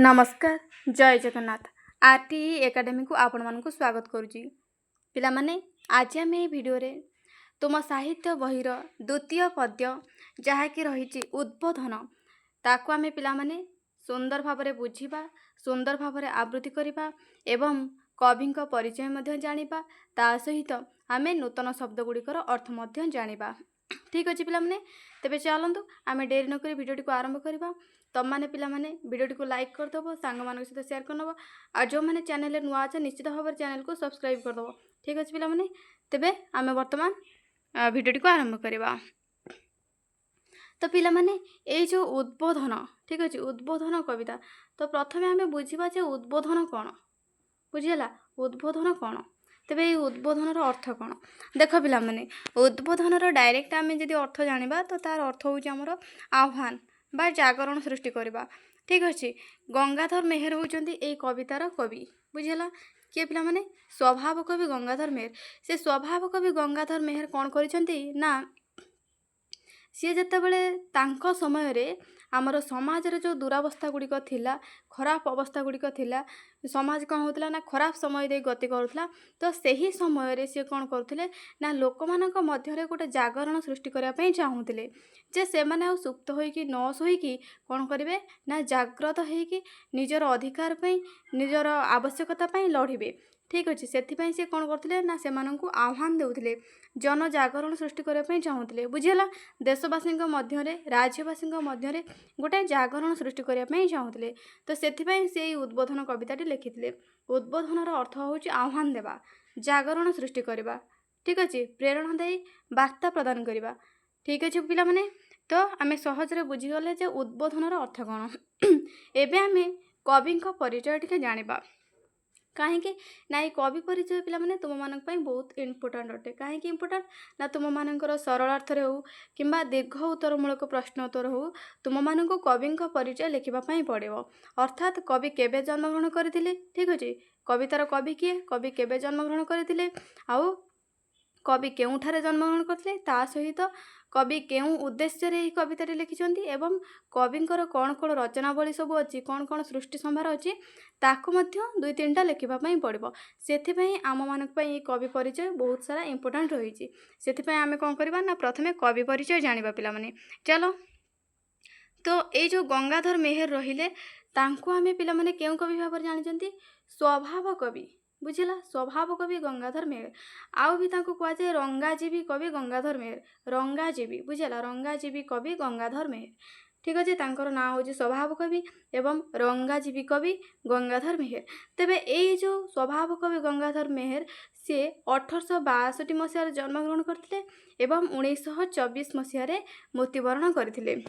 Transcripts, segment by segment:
नमस्कार जय Jagannath RT academy को आपण मानक स्वागत करुच्ची पिला माने आज आम भिडियो तुम साहित्य बहीर द्वितीय पद्य जहाँकि रही उद्बोधन ताकू आम पिला माने सुंदर भाव बुझा सुंदर भाव आवृत्ति करवा एवं कवि परिचय मध्य जानिबा ता सहित आम नूतन शब्द गुड़िकर अर्थ मध्य जानिबा। ठीक अच्छे पिला माने तेबे चलतु आम डेरी नक भिडियो को आरंभ करवा। तुम मैंने पिला माने वीडियो को लाइक करदेव सांग मान सहित शेयर करदेव और जो मैंने चैनल नुआ अच्छे निश्चित भाव में चैनल को सब्सक्राइब करदेव। ठीक अच्छे पिला माने तेबे आम वर्तमान वीडियो को आरंभ करवा। तो पिला माने ये जो उद्बोधन ठीक अच्छे उद्बोधन कविता तो प्रथम आम बुझा जे उद्बोधन कौन बुझीगला उद्बोधन कौन तेबे ये उद्बोधन अर्थ कौन देख पिला माने उद्बोधन डायरेक्ट आम जब अर्थ जाना तो तार अर्थ होमर आह्वान बा जागरण सृष्टि करवा। ठीक अच्छे गंगाधर मेहर होउचंती ए कवितार कवि बुझीगला किए पिला माने स्वभाव कवि गंगाधर मेहर से स्वभाव कवि गंगाधर मेहर कौन करिसंती ना सी जितेबाला तांको समय रे आमर समाज रे जो दुरावस्था गुड़िक थिला खराब अवस्था गुड़िक थिला समाज कौन होता ना खराब समय दे गति करुला तो सही समय रे सी कौन करुले ना लोक मानक मध्य गोटे जागरण सृष्टि करने चाहूले जे से माने आ सुप्त होइकी न शोइकी कौन करेंगे ना जाग्रत होइकी निजर अधिकार पई निजर आवश्यकता पई लड़िबे। ठीक अच्छे से सी कौन करते ना से आह्वान देउथिले जन जागरण सृष्टि करने चाहूले बुझीगला देशवासी मध्य राज्यवासी मध्य गोटे जागरण सृष्टि करने चाहूले तो से उद्बोधन कविताटी लिखिते उद्बोधन अर्थ हूँ आह्वान देवा जागरण सृष्टि करवा। ठीक अच्छे प्रेरणा दे वार्ता प्रदान करवा। ठीक अच्छे पिला माने तो आम सहजरे बुझीगले जे उद्बोधन अर्थ कौन एबे आम कवि परिचय टी जाना कहीं ना ये कवि परिचय पिला माने तुम मानक पई बहुत इम्पोर्टाट अटे कहीं इम्पोर्टाट ना तुम मानकर सरलार्थ हो कि दीर्घ उत्तरमूलक प्रश्न उत्तर हो तुम मानक कवि परिचय लिखापी पड़ो अर्थात कवि केबे जन्मग्रहण करथिले। ठीक अच्छे कवितार कवि किए कवि केबे जन्मग्रहण करथिले आउ कवि केउठारे जन्मग्रहण करथिले ता सहित कवि केउ उद्देश्य रे कविताटी लिखिछंती एवं कविंकर कौन कौन रचनावली सब अच्छी कौन कौन सृष्टि संभार अच्छी ताकू मध्य दुई तीनटा लिखापी पड़ो से आम मानक ये कवि परिचय बहुत सारा इम्पोर्टाट रही से आम कौन करवा ना प्रथमे कवि परिचय जानिबा पिला माने चलो। तो ये जो गंगाधर मेहर रहिले तांको आमे पिला माने केउ कवि भाव जानिचंती स्वभाव कवि बुझीला स्वभाव कवि गंगाधर मेहर आउ भी तांको कह जाए रंगाजीवी कवि गंगाधर मेहर रंगाजीवी बुझीला रंगाजीवी कवि गंगाधर मेहर। ठीक अच्छे तांकर नाँ हूँ स्वभाव कवि एवं रंगाजीवी कवि गंगाधर मेहर। तेबे ये जो स्वभाव कवि गंगाधर मेहर सी 1862 मसीह जन्मग्रहण करते एवं 1924 मसीह मृत्युवरण करते।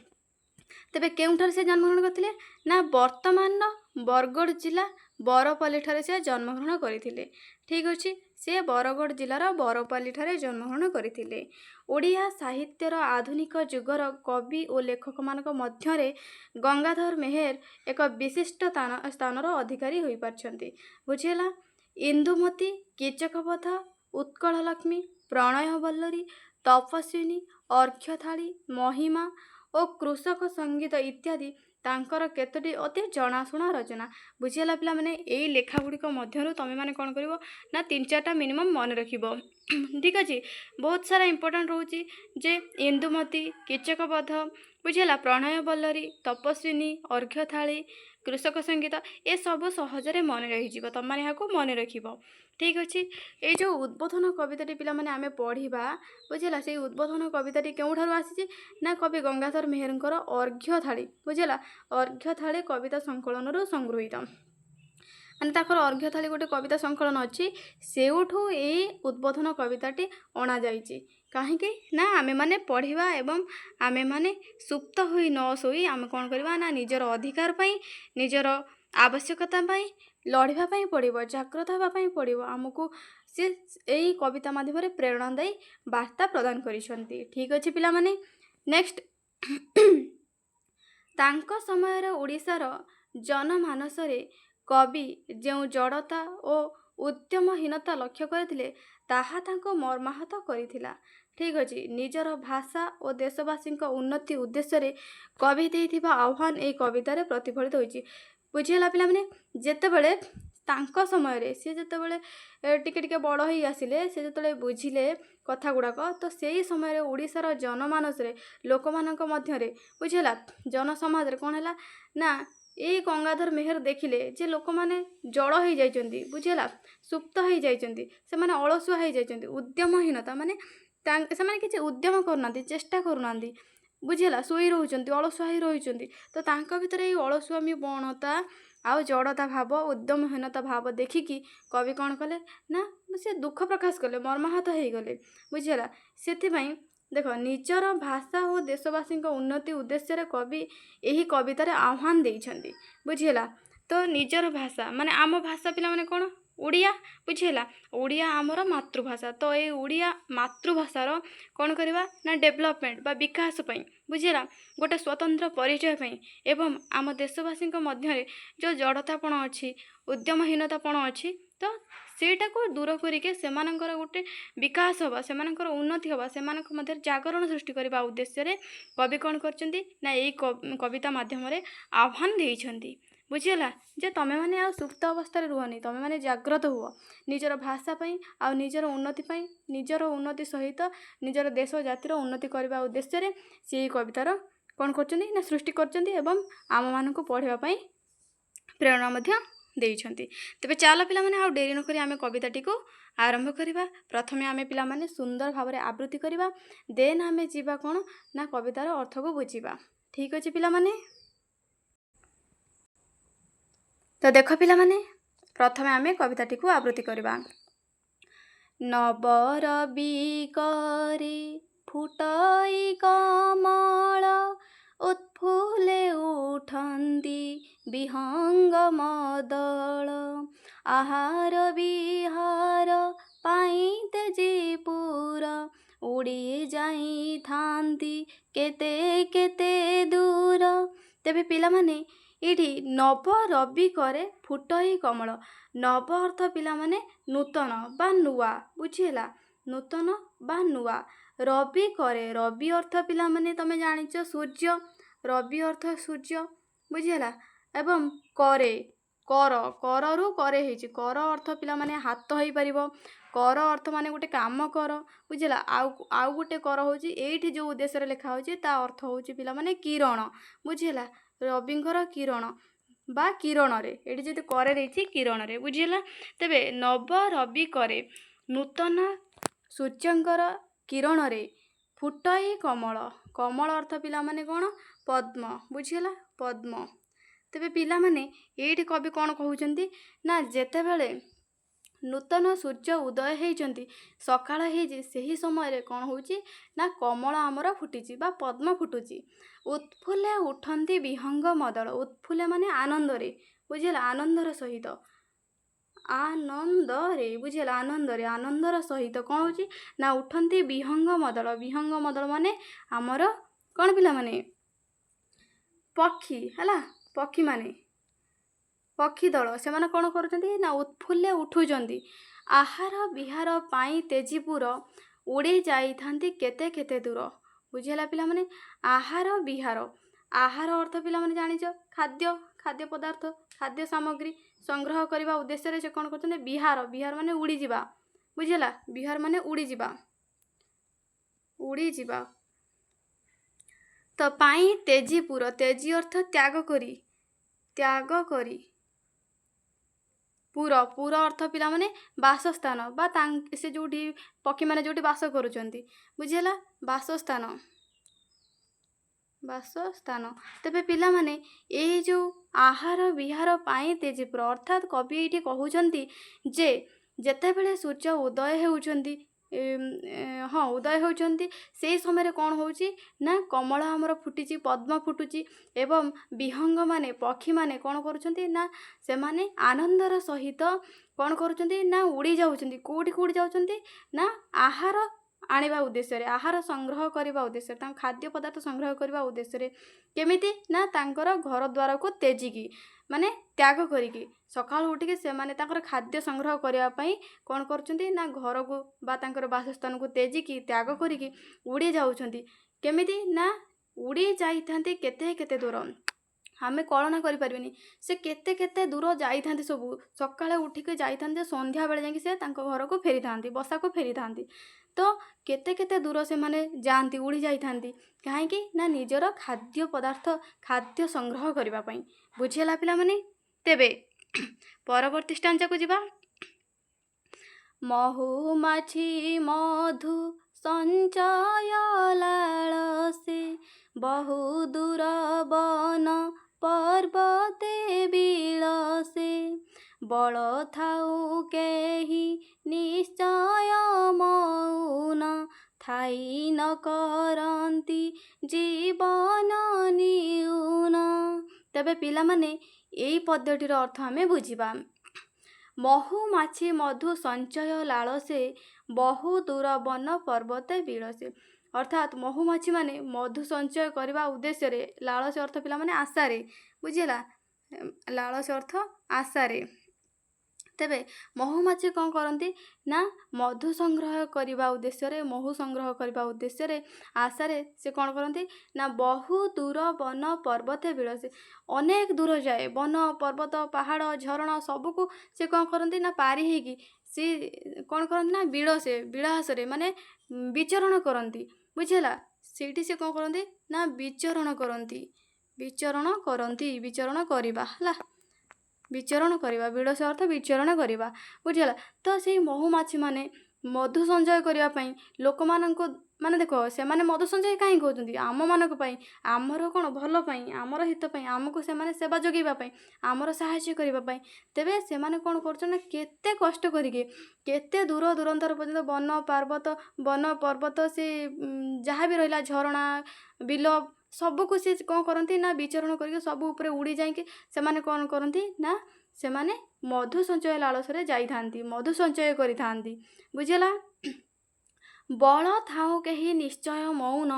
तेबे केउठार से जन्मग्रहण करते ना वर्तमान बरगढ़ जिला बरपाली ठारे से जन्मग्रहण करते। ठीक अच्छे से बरगढ़ जिलार बरपाली ठारे जन्मग्रहण करते। ओडिया साहित्यर आधुनिक जुगर कवि और लेखक मानक मध्यरे गंगाधर मेहर एक विशिष्ट स्थानर अधिकारी हो पारछंती बुझीगला। इंदुमती कीचकवध उत्कल लक्ष्मी प्रणय बल्लरी तपस्विनी अर्घ्यथाली महिमा और कृषक संगीत इत्यादि तांकर केतोटी अति जनाशुना रचना बुझीगला पिला माने यही लेखा गुड़िक मध्यरु तमे माने कौन करिवो ना 3-4टा मिनिमम मन रखिबो। ठीक अच्छे बहुत सारा इम्पोर्टाट रोचे जे इंदुमती कीचकवध बुझीगला प्रणय बल्लरी तपस्विनी अर्घ्यथाली कृषक संगीत ये सब सहजरे मन रही तुम मैंने यहाँ मन रख। ठीक अच्छे ये जो उद्बोधन कविताटी पिला माने आमे पढ़िबा बुझीगला से उद्बोधन कविताटी केउठारु आसीची ना कवि गंगाधर मेहरंकर अर्घ्यथाली बुझीगला अर्घ्यथाली कविता संकलन संगृहीत माने ताकर अर्घ्यथाली गोटे कविता संकलन अच्छी सेउठू ये उद्बोधन कविताटी अणा जाइए कहीं ना आमे माने पढ़िबा एवं आमे माने सुप्त होई न सोई आमे कौन करवा ना निजर अधिकार पाई निजर आवश्यकता पाई लड़िबा पाई पड़िबो जागृत होबा पाई पड़िबो आमको से यही कविता माध्यम प्रेरणा दे वार्ता प्रदान करिसंती। ठीक अच्छे पिला माने नेक्स्ट तांको समय ओडिशार जनमानस कवि जो जड़ता और उद्यमहीनता लक्ष्य करथिले ताहा तांको मर्माहत करिथिला। ठीक अच्छे निजर भाषा और देशवासी उन्नति उद्देश्य कवि देथिबा आह्वान ए कवितार प्रतिफलित होइछि ବୁଝିଗଲା ପିଲାମାନେ। ଯେତେବେଳେ ତାଙ୍କ ସମୟରେ ସେ ଯେତେବେଳେ ଟିକେ ଟିକେ ବଡ଼ ହେଇ ଆସିଲେ, ସେ ଯେତେବେଳେ ବୁଝିଲେ କଥା ଗୁଡ଼ାକ, ତ ସେଇ ସମୟରେ ଓଡ଼ିଶାର ଜନମାନସରେ ଲୋକମାନଙ୍କ ମଧ୍ୟରେ ବୁଝିଗଲା ଜନସମାଜରେ କ'ଣ ହେଲା ନା ଏଇ ଗଙ୍ଗାଧର ମେହେର ଦେଖିଲେ ଯେ ଲୋକମାନେ ଜଡ଼ ହେଇଯାଇଛନ୍ତି, ବୁଝିଗଲା ସୁପ୍ତ ହେଇଯାଇଛନ୍ତି, ସେମାନେ ଅଳସୁଆ ହେଇଯାଇଛନ୍ତି, ଉଦ୍ୟମହୀନତା ମାନେ ସେମାନେ କିଛି ଉଦ୍ୟମ କରୁନାହାନ୍ତି, ଚେଷ୍ଟା କରୁନାହାନ୍ତି, ବୁଝିଗଲା ଶୋଇ ରହୁଛନ୍ତି, ଅଳସୁଆ ହେଇ ରହିଛନ୍ତି। ତ ତାଙ୍କ ଭିତରେ ଏଇ ଅଳସୁଆମୀ ବଣତା ଆଉ ଜଡ଼ତା ଭାବ, ଉଦ୍ୟମହୀନତା ଭାବ ଦେଖିକି କବି କ'ଣ କଲେ ନା ସେ ଦୁଃଖ ପ୍ରକାଶ କଲେ, ମର୍ମାହତ ହେଇଗଲେ, ବୁଝିଗଲା। ସେଥିପାଇଁ ଦେଖ ନିଜର ଭାଷା ଓ ଦେଶବାସୀଙ୍କ ଉନ୍ନତି ଉଦ୍ଦେଶ୍ୟରେ କବି ଏହି କବିତାରେ ଆହ୍ୱାନ ଦେଇଛନ୍ତି, ବୁଝିଗଲା। ତ ନିଜର ଭାଷା ମାନେ ଆମ ଭାଷା ପିଲାମାନେ କ'ଣ ଓଡ଼ିଆ, ବୁଝିଗଲା। ଓଡ଼ିଆ ଆମର ମାତୃଭାଷା। ତ ଏଇ ଓଡ଼ିଆ ମାତୃଭାଷାର କ'ଣ କରିବା ନା ଡେଭଲପମେଣ୍ଟ ବା ବିକାଶ ପାଇଁ, ବୁଝିଗଲା ଗୋଟେ ସ୍ୱତନ୍ତ୍ର ପରିଚୟ ପାଇଁ ଏବଂ ଆମ ଦେଶବାସୀଙ୍କ ମଧ୍ୟରେ ଯେଉଁ ଜଡ଼ତାପଣ ଅଛି, ଉଦ୍ୟମହୀନତାପଣ ଅଛି, ତ ସେଇଟାକୁ ଦୂର କରିକି ସେମାନଙ୍କର ଗୋଟେ ବିକାଶ ହେବା, ସେମାନଙ୍କର ଉନ୍ନତି ହେବା, ସେମାନଙ୍କ ମଧ୍ୟରେ ଜାଗରଣ ସୃଷ୍ଟି କରିବା ଉଦ୍ଦେଶ୍ୟରେ କବି କ'ଣ କରିଛନ୍ତି ନା ଏଇ କବିତା ମାଧ୍ୟମରେ ଆହ୍ୱାନ ଦେଇଛନ୍ତି, ବୁଝିଗଲା। ଯେ ତମେମାନେ ଆଉ ସୁପ୍ତ ଅବସ୍ଥାରେ ରୁହନି, ତମେମାନେ ଜାଗ୍ରତ ହୁଅ ନିଜର ଭାଷା ପାଇଁ ଆଉ ନିଜର ଉନ୍ନତି ପାଇଁ, ନିଜର ଉନ୍ନତି ସହିତ ନିଜର ଦେଶ ଜାତିର ଉନ୍ନତି କରିବା ଉଦ୍ଦେଶ୍ୟରେ ସେ ଏଇ କବିତାର କ'ଣ କରୁଛନ୍ତି ନା ସୃଷ୍ଟି କରିଛନ୍ତି ଏବଂ ଆମମାନଙ୍କୁ ପଢ଼ିବା ପାଇଁ ପ୍ରେରଣା ମଧ୍ୟ ଦେଇଛନ୍ତି। ତେବେ ଚାଲ ପିଲାମାନେ ଆଉ ଡେରି ନକରି ଆମେ କବିତାଟିକୁ ଆରମ୍ଭ କରିବା। ପ୍ରଥମେ ଆମେ ପିଲାମାନେ ସୁନ୍ଦର ଭାବରେ ଆବୃତ୍ତି କରିବା, ଦେନ୍ ଆମେ ଯିବା କ'ଣ ନା କବିତାର ଅର୍ଥକୁ ବୁଝିବା। ଠିକ୍ ଅଛି ପିଲାମାନେ। ତ ଦେଖ ପିଲାମାନେ, ପ୍ରଥମେ ଆମେ କବିତାଟିକୁ ଆବୃତ୍ତି କରିବା। ନବରବି କରି ଫୁଟଇ କମଳ, ଉତ୍ଫୁଲେ ଉଠନ୍ତି ବିହଙ୍ଗ ମଦଳ, ଆହାର ବିହାର ପାଇଁ ତେଜିପୁର, ଉଡ଼ି ଯାଇଥାନ୍ତି କେତେ କେତେ ଦୂର। ତେବେ ପିଲାମାନେ ଏଇଠି ନବ ରବି କରେ ଫୁଟଇ କମଳ, ନବ ଅର୍ଥ ପିଲାମାନେ ନୂତନ ବା ନୂଆ, ବୁଝିହେଲା ନୂତନ ବା ନୂଆ। ରବି କରେ, ରବି ଅର୍ଥ ପିଲାମାନେ ତମେ ଜାଣିଛ ସୂର୍ଯ୍ୟ, ରବି ଅର୍ଥ ସୂର୍ଯ୍ୟ, ବୁଝିହେଲା। ଏବଂ କରେ କର, କରରୁ କରେ ହେଇଛି, କର ଅର୍ଥ ପିଲାମାନେ ହାତ ହେଇପାରିବ, କର ଅର୍ଥ ମାନେ ଗୋଟେ କାମ କର, ବୁଝିଲା। ଆଉ ଗୋଟେ କର ହେଉଛି ଏଇଠି ଯେଉଁ ଉଦ୍ଦେଶ୍ୟରେ ଲେଖା ହେଉଛି ତା ଅର୍ଥ ହେଉଛି ପିଲାମାନେ କିରଣ, ବୁଝିହେଲା। ରବିଙ୍କର କିରଣ ବା କିରଣରେ, ଏଠି ଯଦି କରେ ଦେଇଛି କିରଣରେ, ବୁଝିହେଲା। ତେବେ ନବ ରବି କରେ ନୂତନ ସୂର୍ଯ୍ୟଙ୍କର କିରଣରେ ଫୁଟଇ କମଳ, କମଳ ଅର୍ଥ ପିଲାମାନେ କ'ଣ ପଦ୍ମ, ବୁଝିହେଲା ପଦ୍ମ। ତେବେ ପିଲାମାନେ ଏଇଠି କବି କ'ଣ କହୁଛନ୍ତି ନା ଯେତେବେଳେ ନୂତନ ସୂର୍ଯ୍ୟ ଉଦୟ ହେଇଛନ୍ତି, ସକାଳ ହେଇଛି, ସେହି ସମୟରେ କ'ଣ ହେଉଛି ନା କମଳ ଆମର ଫୁଟିଛି ବା ପଦ୍ମ ଫୁଟୁଛି। ଉତ୍ଫୁଲେ ଉଠନ୍ତି ବିହଙ୍ଗ ମଦଳ, ଉତ୍ଫୁଲେ ମାନେ ଆନନ୍ଦରେ, ବୁଝିହେଲା ଆନନ୍ଦର ସହିତ, ଆନନ୍ଦରେ, ବୁଝିହେଲା ଆନନ୍ଦରେ, ଆନନ୍ଦର ସହିତ କ'ଣ ହେଉଛି ନା ଉଠନ୍ତି ବିହଙ୍ଗ ମଦଳ, ବିହଙ୍ଗ ମଦଳ ମାନେ ଆମର କ'ଣ ପିଲାମାନେ ପକ୍ଷୀ, ହେଲା ପକ୍ଷୀମାନେ, ପକ୍ଷୀ ଦଳ, ସେମାନେ କ'ଣ କରୁଛନ୍ତି ନା ଉତ୍ଫୁଲ୍ଲେ ଉଠୁଛନ୍ତି, ଆହାର ବିହାର ପାଇଁ ତେଜିପୁର, ଉଡ଼ି ଯାଇଥାନ୍ତି କେତେ କେତେ ଦୂର, ବୁଝିହେଲା ପିଲାମାନେ। ଆହାର ବିହାର, ଆହାର ଅର୍ଥ ପିଲାମାନେ ଜାଣିଛ ଖାଦ୍ୟ, ଖାଦ୍ୟ ପଦାର୍ଥ, ଖାଦ୍ୟ ସାମଗ୍ରୀ ସଂଗ୍ରହ କରିବା ଉଦ୍ଦେଶ୍ୟରେ ସେ କ'ଣ କରୁଛନ୍ତି ବିହାର, ବିହାର ମାନେ ଉଡ଼ିଯିବା, ବୁଝିହେଲା ବିହାର ମାନେ ଉଡ଼ିଯିବା, ଉଡ଼ିଯିବା। ତ ପାଇଁ ତେଜିପୁର, ତେଜି ଅର୍ଥ ତ୍ୟାଗ କରି, ତ୍ୟାଗ କରି, ପୁର, ପୁର ଅର୍ଥ ପିଲାମାନେ ବାସସ୍ଥାନ ବା ସେ ଯେଉଁଠି ପକ୍ଷୀମାନେ ଯେଉଁଠି ବାସ କରୁଛନ୍ତି, ବୁଝିହେଲା ବାସସ୍ଥାନ, ବାସସ୍ଥାନ। ତେବେ ପିଲାମାନେ ଏଇ ଯେଉଁ ଆହାର ବିହାର ପାଇଁ ତେଜିପୁର ଅର୍ଥାତ୍ କବି ଏଇଠି କହୁଛନ୍ତି ଯେ ଯେତେବେଳେ ସୂର୍ଯ୍ୟ ଉଦୟ ହେଉଛନ୍ତି, ହଁ ଉଦୟ ହେଉଛନ୍ତି, ସେଇ ସମୟରେ କ'ଣ ହେଉଛି ନା କମଳ ଆମର ଫୁଟିଛି, ପଦ୍ମ ଫୁଟୁଛି ଏବଂ ବିହଙ୍ଗମାନେ ପକ୍ଷୀମାନେ କ'ଣ କରୁଛନ୍ତି ନା ସେମାନେ ଆନନ୍ଦର ସହିତ କ'ଣ କରୁଛନ୍ତି ନା ଉଡ଼ି ଯାଉଛନ୍ତି। କେଉଁଠି ଉଡ଼ି ଯାଉଛନ୍ତି ନା ଆହାର ଆଣିବା ଉଦ୍ଦେଶ୍ୟରେ, ଆହାର ସଂଗ୍ରହ କରିବା ଉଦ୍ଦେଶ୍ୟରେ, ତାଙ୍କ ଖାଦ୍ୟ ପଦାର୍ଥ ସଂଗ୍ରହ କରିବା ଉଦ୍ଦେଶ୍ୟରେ। କେମିତି ନା ତାଙ୍କର ଘର ଦ୍ୱାରକୁ ତେଜିକି ମାନେ ତ୍ୟାଗ କରିକି, ସକାଳୁ ଉଠିକି ସେମାନେ ତାଙ୍କର ଖାଦ୍ୟ ସଂଗ୍ରହ କରିବା ପାଇଁ କ'ଣ କରୁଛନ୍ତି ନା ଘରକୁ ବା ତାଙ୍କର ବାସସ୍ଥାନକୁ ତେଜିକି ତ୍ୟାଗ କରିକି ଉଡ଼ି ଯାଉଛନ୍ତି। କେମିତି ନା ଉଡ଼ି ଯାଇଥାନ୍ତି କେତେ କେତେ ଦୂର, ଆମେ କଳନା କରିପାରିବିନି। ସେ କେତେ କେତେ ଦୂର ଯାଇଥାନ୍ତି, ସବୁ ସକାଳେ ଉଠିକି ଯାଇଥାନ୍ତି, ସନ୍ଧ୍ୟାବେଳେ ଯାଇକି ସେ ତାଙ୍କ ଘରକୁ ଫେରିଥାନ୍ତି, ବସାକୁ ଫେରିଥାନ୍ତି। ତ କେତେ କେତେ ଦୂର ସେମାନେ ଯାଆନ୍ତି, ଉଡ଼ି ଯାଇଥାନ୍ତି। କାହିଁକି ନା ନିଜର ଖାଦ୍ୟ ପଦାର୍ଥ, ଖାଦ୍ୟ ସଂଗ୍ରହ କରିବା ପାଇଁ। ବୁଝିହେଲା ପିଲାମାନେ? ତେବେ ପରବର୍ତ୍ତୀ ଷ୍ଟାଞ୍ଜାକୁ ଯିବା। ମହୁମାଛି ମଧୁ ସଞ୍ଚୟ ଲାଳସେ, ବହୁ ଦୂର ବନ ପର୍ବତେ ବିଳସେ, ବଳ ଥାଉ କେହି ନିଶ୍ଚୟ ମୌନ, ଥାଇ ନ କରନ୍ତି ଜୀବନ ନିଉନ। ତେବେ ପିଲାମାନେ ଏଇ ପଦ୍ୟଟିର ଅର୍ଥ ଆମେ ବୁଝିବା। ମହୁମାଛି ମଧୁ ସଞ୍ଚୟ ଲାଳସେ, ବହୁ ଦୂର ବନ ପର୍ବତେ ବିଳସେ। ଅର୍ଥାତ୍ ମହୁମାଛି ମାନେ ମଧୁ ସଞ୍ଚୟ କରିବା ଉଦ୍ଦେଶ୍ୟରେ, ଲାଳସେ ଅର୍ଥ ପିଲାମାନେ ଆଶାରେ, ବୁଝିଲା? ଲାଳସେ ଅର୍ଥ ଆଶାରେ। ତେବେ ମହୁମାଛି କ'ଣ କରନ୍ତି ନା ମଧୁ ସଂଗ୍ରହ କରିବା ଉଦ୍ଦେଶ୍ୟରେ, ମହୁ ସଂଗ୍ରହ କରିବା ଉଦ୍ଦେଶ୍ୟରେ, ଆଶାରେ ସେ କ'ଣ କରନ୍ତି ନା ବହୁ ଦୂର ବନ ପର୍ବତେ ବିଳସେ, ଅନେକ ଦୂର ଯାଏ ବନ ପର୍ବତ ପାହାଡ଼ ଝରଣା ସବୁକୁ ସେ କ'ଣ କରନ୍ତି ନା ପାରି ହେଇକି ସେ କ'ଣ କରନ୍ତି ନା ବିଳାସରେ ମାନେ ବିଚରଣ କରନ୍ତି। ବୁଝିଲା? ସେଇଠି ସେ କ'ଣ କରନ୍ତି ନା ବିଚରଣ କରନ୍ତି, ବିଚରଣ କରିବା ହେଲା, ବିଚରଣ କରିବା, ବିଳସ ଅର୍ଥ ବିଚରଣ କରିବା। ବୁଝିଗଲା? ତ ସେଇ ମହୁମାଛି ମାନେ ମଧୁ ସଞ୍ଚୟ କରିବା ପାଇଁ ଲୋକମାନଙ୍କୁ, ମାନେ ଦେଖ ସେମାନେ ମଧୁ ସଞ୍ଚୟ କାହିଁ କରୁଛନ୍ତି? ଆମମାନଙ୍କ ପାଇଁ, ଆମର କ'ଣ ଭଲ ପାଇଁ, ଆମର ହିତ ପାଇଁ, ଆମକୁ ସେମାନେ ସେବା ଯୋଗାଇବା ପାଇଁ, ଆମର ସାହାଯ୍ୟ କରିବା ପାଇଁ। ତେବେ ସେମାନେ କ'ଣ କରୁଛନ୍ତି ନା କେତେ କଷ୍ଟ କରିକି, କେତେ ଦୂର ଦୂରାନ୍ତର ପର୍ଯ୍ୟନ୍ତ ବନ ପର୍ବତ ସେ ଯାହା ବି ରହିଲା ଝରଣା ବିଲ ସବୁକୁ ସେ କ'ଣ କରନ୍ତି ନା ବିଚରଣ କରିକି ସବୁ ଉପରେ ଉଡ଼ି ଯାଇକି ସେମାନେ କ'ଣ କରନ୍ତି ନା ସେମାନେ ମଧୁ ସଞ୍ଚୟ ଲାଳସରେ ଯାଇଥାନ୍ତି, ମଧୁ ସଞ୍ଚୟ କରିଥାନ୍ତି। ବୁଝିଲା? ବଳ ଥାଉ କେହି ନିଶ୍ଚୟ ମୌନ,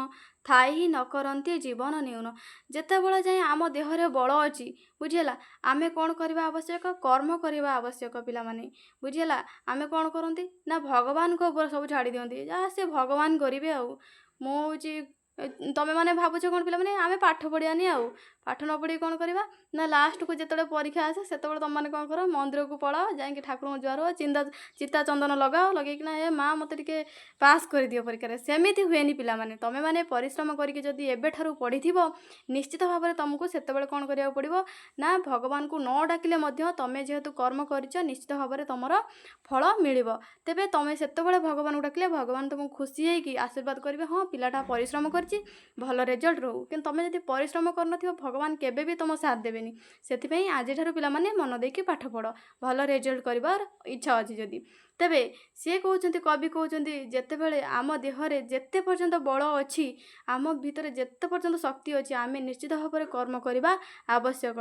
ଥାଇ ନ କରନ୍ତି ଜୀବନ ନିଉନ। ଯେତେବେଳେ ଯାଏ ଆମ ଦେହରେ ବଳ ଅଛି, ବୁଝିଲା, ଆମେ କ'ଣ କରିବା ଆବଶ୍ୟକ? କର୍ମ କରିବା ଆବଶ୍ୟକ ପିଲାମାନେ। ବୁଝିଲା? ଆମେ କ'ଣ କରନ୍ତି ନା ଭଗବାନଙ୍କ ଉପରେ ସବୁ ଛାଡ଼ି ଦିଅନ୍ତି, ଯାହା ସେ ଭଗବାନ କରିବେ ଆଉ। ମୁଁ ହେଉଛି, ତମେ ମାନେ ଭାବୁଛ କ'ଣ ପିଲାମାନେ ଆମେ ପାଠ ପଢ଼ିବାନି, ଆଉ ପାଠ ନ ପଢ଼ିକି କ'ଣ କରିବା ନା ଲାଷ୍ଟକୁ ଯେତେବେଳେ ପରୀକ୍ଷା ଆସେ ସେତେବେଳେ ତମମାନେ କ'ଣ କର, ମନ୍ଦିରକୁ ପଳାଅ, ଯାଇକି ଠାକୁରଙ୍କୁ ଜୁହାର ହୁଅ, ଚିତା ଚନ୍ଦନ ଲଗାଅ, ଲଗେଇକିନା ଏ ମା ମୋତେ ଟିକେ ପାସ୍ କରିଦିଅ ପରୀକ୍ଷାରେ। ସେମିତି ହୁଏନି ପିଲାମାନେ। ତମେମାନେ ପରିଶ୍ରମ କରିକି ଯଦି ଏବେଠାରୁ ପଢ଼ିଥିବ, ନିଶ୍ଚିତ ଭାବରେ ତମକୁ ସେତେବେଳେ କ'ଣ କରିବାକୁ ପଡ଼ିବ ନା ଭଗବାନଙ୍କୁ ନ ଡାକିଲେ ମଧ୍ୟ ତମେ ଯେହେତୁ କର୍ମ କରିଛ, ନିଶ୍ଚିତ ଭାବରେ ତମର ଫଳ ମିଳିବ। ତେବେ ତମେ ସେତେବେଳେ ଭଗବାନଙ୍କୁ ଡାକିଲେ ଭଗବାନ ତମକୁ ଖୁସି ହେଇକି ଆଶୀର୍ବାଦ କରିବେ, ହଁ ପିଲାଟା ପରିଶ୍ରମ କରିଛି, ଭଲ ରେଜଲ୍ଟ ରହୁ। କିନ୍ତୁ ତମେ ଯଦି ପରିଶ୍ରମ କରିନଥିବ, ଭଗବାନ କେବେ ବି ତମ ସାଥ ଦେବେନି। ସେଥିପାଇଁ ଆଜିଠାରୁ ପିଲାମାନେ ମନ ଦେଇକି ପାଠ ପଢ଼, ଭଲ ରେଜଲ୍ଟ କରିବାର ଇଚ୍ଛା ଅଛି ଯଦି। ତେବେ ସିଏ କହୁଛନ୍ତି, କବି କହୁଛନ୍ତି, ଯେତେବେଳେ ଆମ ଦେହରେ ଯେତେ ପର୍ଯ୍ୟନ୍ତ ବଳ ଅଛି, ଆମ ଭିତରେ ଯେତେ ପର୍ଯ୍ୟନ୍ତ ଶକ୍ତି ଅଛି, ଆମେ ନିଶ୍ଚିତ ଭାବରେ କର୍ମ କରିବା ଆବଶ୍ୟକ।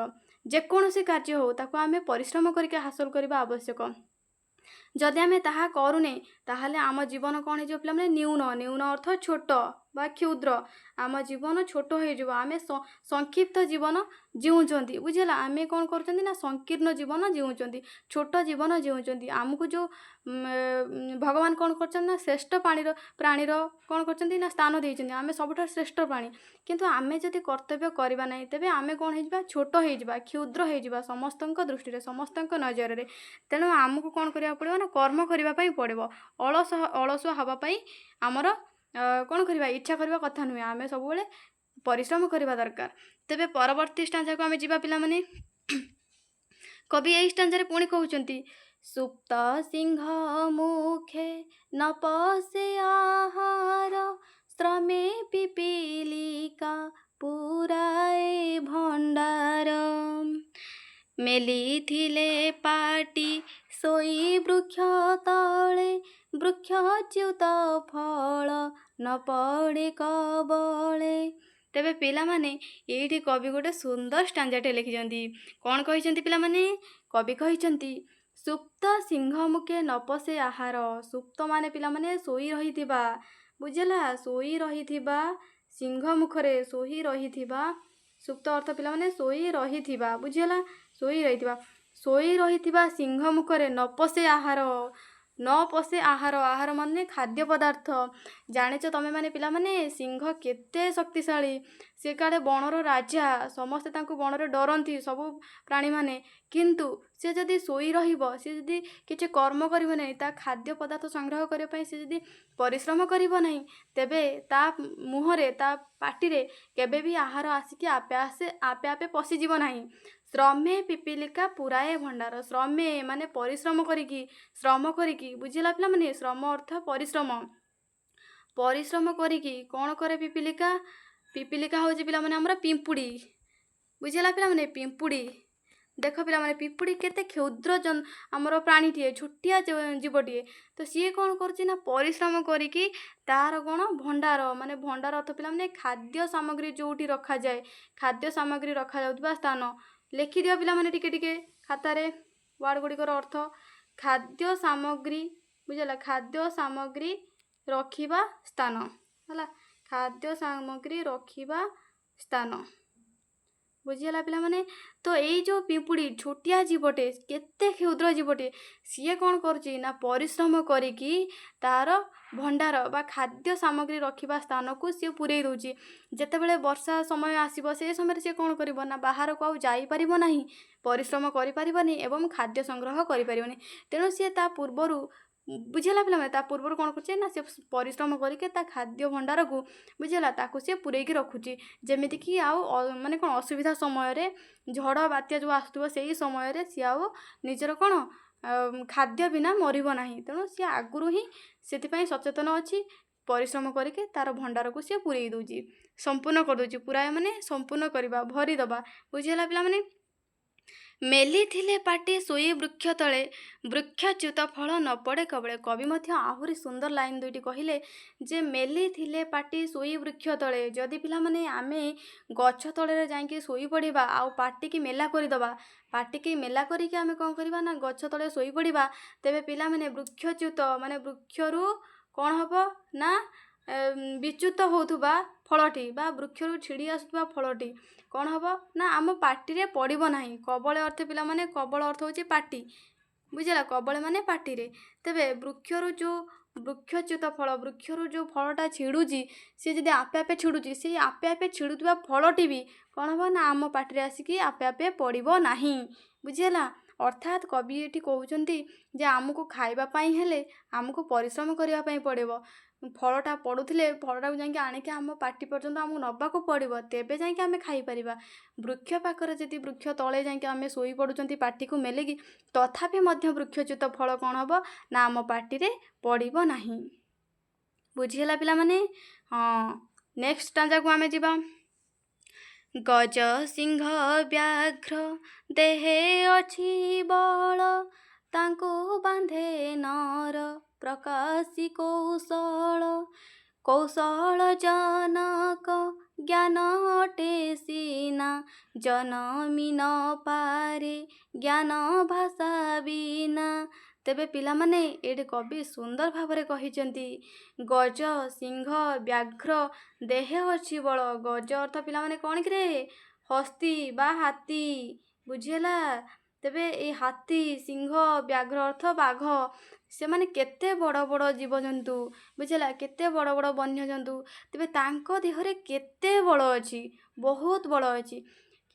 ଯେକୌଣସି କାର୍ଯ୍ୟ ହେଉ ତାକୁ ଆମେ ପରିଶ୍ରମ କରିକି ହାସଲ କରିବା ଆବଶ୍ୟକ। ଯଦି ଆମେ ତାହା କରୁନେ ତାହେଲେ ଆମ ଜୀବନ କ'ଣ ହେଇଯିବ ପିଲାମାନେ? ନିଉନ ଅର୍ଥ ଛୋଟ ବା କ୍ଷୁଦ୍ର। ଆମ ଜୀବନ ଛୋଟ ହେଇଯିବ, ଆମେ ସଂକ୍ଷିପ୍ତ ଜୀବନ ଜିଉଛନ୍ତି। ବୁଝିଲା? ଆମେ କ'ଣ କରୁଛନ୍ତି ନା ସଂକୀର୍ଣ୍ଣ ଜୀବନ ଜିଉଛନ୍ତି, ଛୋଟ ଜୀବନ ଜିଉଛନ୍ତି। ଆମକୁ ଯେଉଁ ଭଗବାନ କ'ଣ କରୁଛନ୍ତି ନା ଶ୍ରେଷ୍ଠ ପ୍ରାଣୀର କ'ଣ କରୁଛନ୍ତି ନା ସ୍ଥାନ ଦେଇଛନ୍ତି, ଆମେ ସବୁଠାରୁ ଶ୍ରେଷ୍ଠ ପ୍ରାଣୀ। କିନ୍ତୁ ଆମେ ଯଦି କର୍ତ୍ତବ୍ୟ କରିବା ନାହିଁ, ତେବେ ଆମେ କ'ଣ ହେଇଯିବା? ଛୋଟ ହେଇଯିବା, କ୍ଷୁଦ୍ର ହେଇଯିବା ସମସ୍ତଙ୍କ ଦୃଷ୍ଟିରେ, ସମସ୍ତଙ୍କ ନଜରରେ। ତେଣୁ ଆମକୁ କ'ଣ କରିବାକୁ ପଡ଼ିବ ନା କର୍ମ କରିବା ପାଇଁ ପଡ଼ିବ। ଅଳସୁଆ ହେବା ପାଇଁ ଆମର କ'ଣ କରିବା? ଇଚ୍ଛା କରିବା କଥା ନୁହେଁ। ଆମେ ସବୁବେଳେ ପରିଶ୍ରମ କରିବା ଦରକାର। ତେବେ ପରବର୍ତ୍ତୀ ଷ୍ଟାଞ୍ଜାକୁ ଆମେ ଯିବା ପିଲାମାନେ। କବି ଏଇ ଷ୍ଟାଞ୍ଜାରେ ପୁଣି କହୁଛନ୍ତି, ସୁପ୍ତ ସିଂହ ମୁଖେ ନ ପଶେ ଆହାର, ଶ୍ରମେ ପିପିଲିକା ପୁରାଏ ଭଣ୍ଡାର, ମେଲିଥିଲେ ପାଟି ଶୋଇ ବୃକ୍ଷ ତଳେ, ବୃକ୍ଷଚ୍ୟୁତ ଫଳ ନ ପଡ଼େ କବଳେ। ତେବେ ପିଲାମାନେ ଏଇଠି କବି ଗୋଟେ ସୁନ୍ଦର ଷ୍ଟାଞ୍ଜାଟେ ଲେଖିଛନ୍ତି। କ'ଣ କହିଛନ୍ତି ପିଲାମାନେ? କବି କହିଛନ୍ତି, ସୁପ୍ତ ସିଂହ ମୁଖେ ନ ପଶେ ଆହାର। ସୁପ୍ତ ମାନେ ପିଲାମାନେ ଶୋଇ ରହିଥିବା, ବୁଝିଲା? ଶୋଇ ରହିଥିବା, ସିଂହ ମୁଖରେ ଶୋଇ ରହିଥିବା, ସୁପ୍ତ ଅର୍ଥ ପିଲାମାନେ ଶୋଇ ରହିଥିବା, ବୁଝିଲା? ଶୋଇ ରହିଥିବା ସିଂହ ମୁଖରେ ନ ପଶେ ଆହାର, न पशे आहार आहार माने खाद्य पदार्थ जानिच तमे माने पिला माने सिंह केते शक्तिशाली से काले बणर राजा समस्ते तांको बणरे डरंती सब प्राणी माने किंतु से जदि सोई रहिबो से जदि किछि कर्म करिबो नै ता खाद्य पदार्थ संग्रह करे पई से जदि परिश्रम करिबो नै तेबे ता मुहरे ता पाटिरे केबे भी आहार आसिकी आपे आपे पसि जीवो नाही। श्रमे पिपीलिका पुराए भंडार श्रमे माने परिश्रम करिकी बुझिला पिला माने श्रम अर्थ परिश्रम परिश्रम करिकी कौन करे पिपीलिका पिपीलिका होची पिला माने हमरा पिंपुड़ी बुझिला पिला माने पिंपुड़ी देख पिला माने पिंपुड़ी केते क्षुद्र हमर प्राणीटीए छोटिया जीवटीए तो सी कौन करची ना परिश्रम करिकी तार कौन भंडार माने भंडार अर्थ पिला माने खाद्य सामग्री जोटी रखा जाए खाद्य सामग्री रखा जाउतबा स्थान लिखि दियो पिला माने टिके टिके खातारे वार्ड गुड़िकर अर्थ खाद्य सामग्री बुझला खाद्य सामग्री रखिबा स्थान हला खाद्य सामग्री रखिबा स्थान बुझीगला पिला माने तो यही जो पिंपुड़ी छोटिया जीवटे केते क्षुद्र जीवटे सी कौन करुच्ची ना परिश्रम करिकी तार भंडार बा खाद्य सामग्री रखिबा स्थान को सी पुरई दउची जेतेबेले वर्षा समय आसीबो से समय सी कौन करिवो ना बाहर को आउ जाई परिबो नाही परिश्रम करि परिबोनी एवं खाद्य संग्रह करि परिबोनी तेणु सी ता पूर्वरु बुझेला पिला ता पूर्वर कौन कर ना से परिश्रम करके ता खाद्य भंडार को बुझेला ताको से पुरैकी रखुची जेमिति कि आउ माने कौन असुविधा समय रे झड़ बात्या जो आसुथबो सेही समय रे सी आउ निजर कौन खाद्य बिना मरिबो नाही तेणु सी आगुरु ही सेति सचेतन अछि परिश्रम करके तार भंडार को सी पुरई दउची संपूर्ण कर दउची पुराय माने संपूर्ण करबा भरी दबा बुझेला पिला माने मेली थिले पाटे सोई वृक्ष तले वृक्षच्युत फल न पड़े कबले कवि मध्य आहुरी सुंदर लाइन दुईटी कहले जे मेली थिले पाटी सोई वृक्ष तले जदि पिला माने आमे गछ तले जाइके सोई पड़िबा आउ पाटी की मेला करदबा पाटी की मेला करिके आमे कौन करबा ना गछ तले सोई पड़िबा तेबे पिला माने वृक्षच्युत माने वृक्षरु कौन हबो ना विच्युत होथुबा फलटी बा वृक्षरु छिड़ी आसुथबा फलटी कौन हबो ना आम पाटी रे पड़िबो नाही कबले अर्थ पिला माने कबल अर्थ होची पाटी बुझला कबले माने पाटी रे तेबे वृक्षरु जो वृक्षच्युत फल वृक्षरु जो फलटा छिड़ुची सी जदि आपे आपे छिड़ुची से आपे आपे छिड़ुथबा फलटी भी कौन हबो ना आम पाटी रे आसिकी आपे आपे पड़िबो नाही बुझला अर्थात कवि एठी कहउचंती जे आमको खाइबा पई हेले आमको परिश्रम करिया पई पड़िबो फलटा पड़ुथिले फलटा को जाके आनिके आम पाटी पर्यंत आमको नबाको पड़िबो तेबे जाके आमे खाई परिबा वृक्ष पाखरे जदि वृक्ष तले जाके आमे सोई पडुचंती पाटी को मेलेगी तथापि मध्य वृक्षच्युत फल कौन हबो ना आम पाटी रे पड़िबो नाही बुझिला पिला माने हाँ नेक्स्ट स्टांजा को आमे जिबा गज सिंह व्याघ्र देहे अछि बल तांको बांधे नर प्रकाशी कौशल कौशल जनक ज्ञान अटे सीना जनमी न पारे ज्ञान भाषा बिना तेबे पिला माने एडे कवि सुंदर भावरे कहिचंती गज सिंह व्याघ्र देहे अछि बल गज अर्थ पिला माने कौन करे हस्ती बा हाथी बुझिला तेबे ए हाथी सिंह व्याघ्र अर्थ बाघ से माने केते बड़ बड़ जीवजंतु बुझला केते बड़ बड़ वन्य जंतु तेबे तांको देहरे केते बल अछि बहुत बल अछि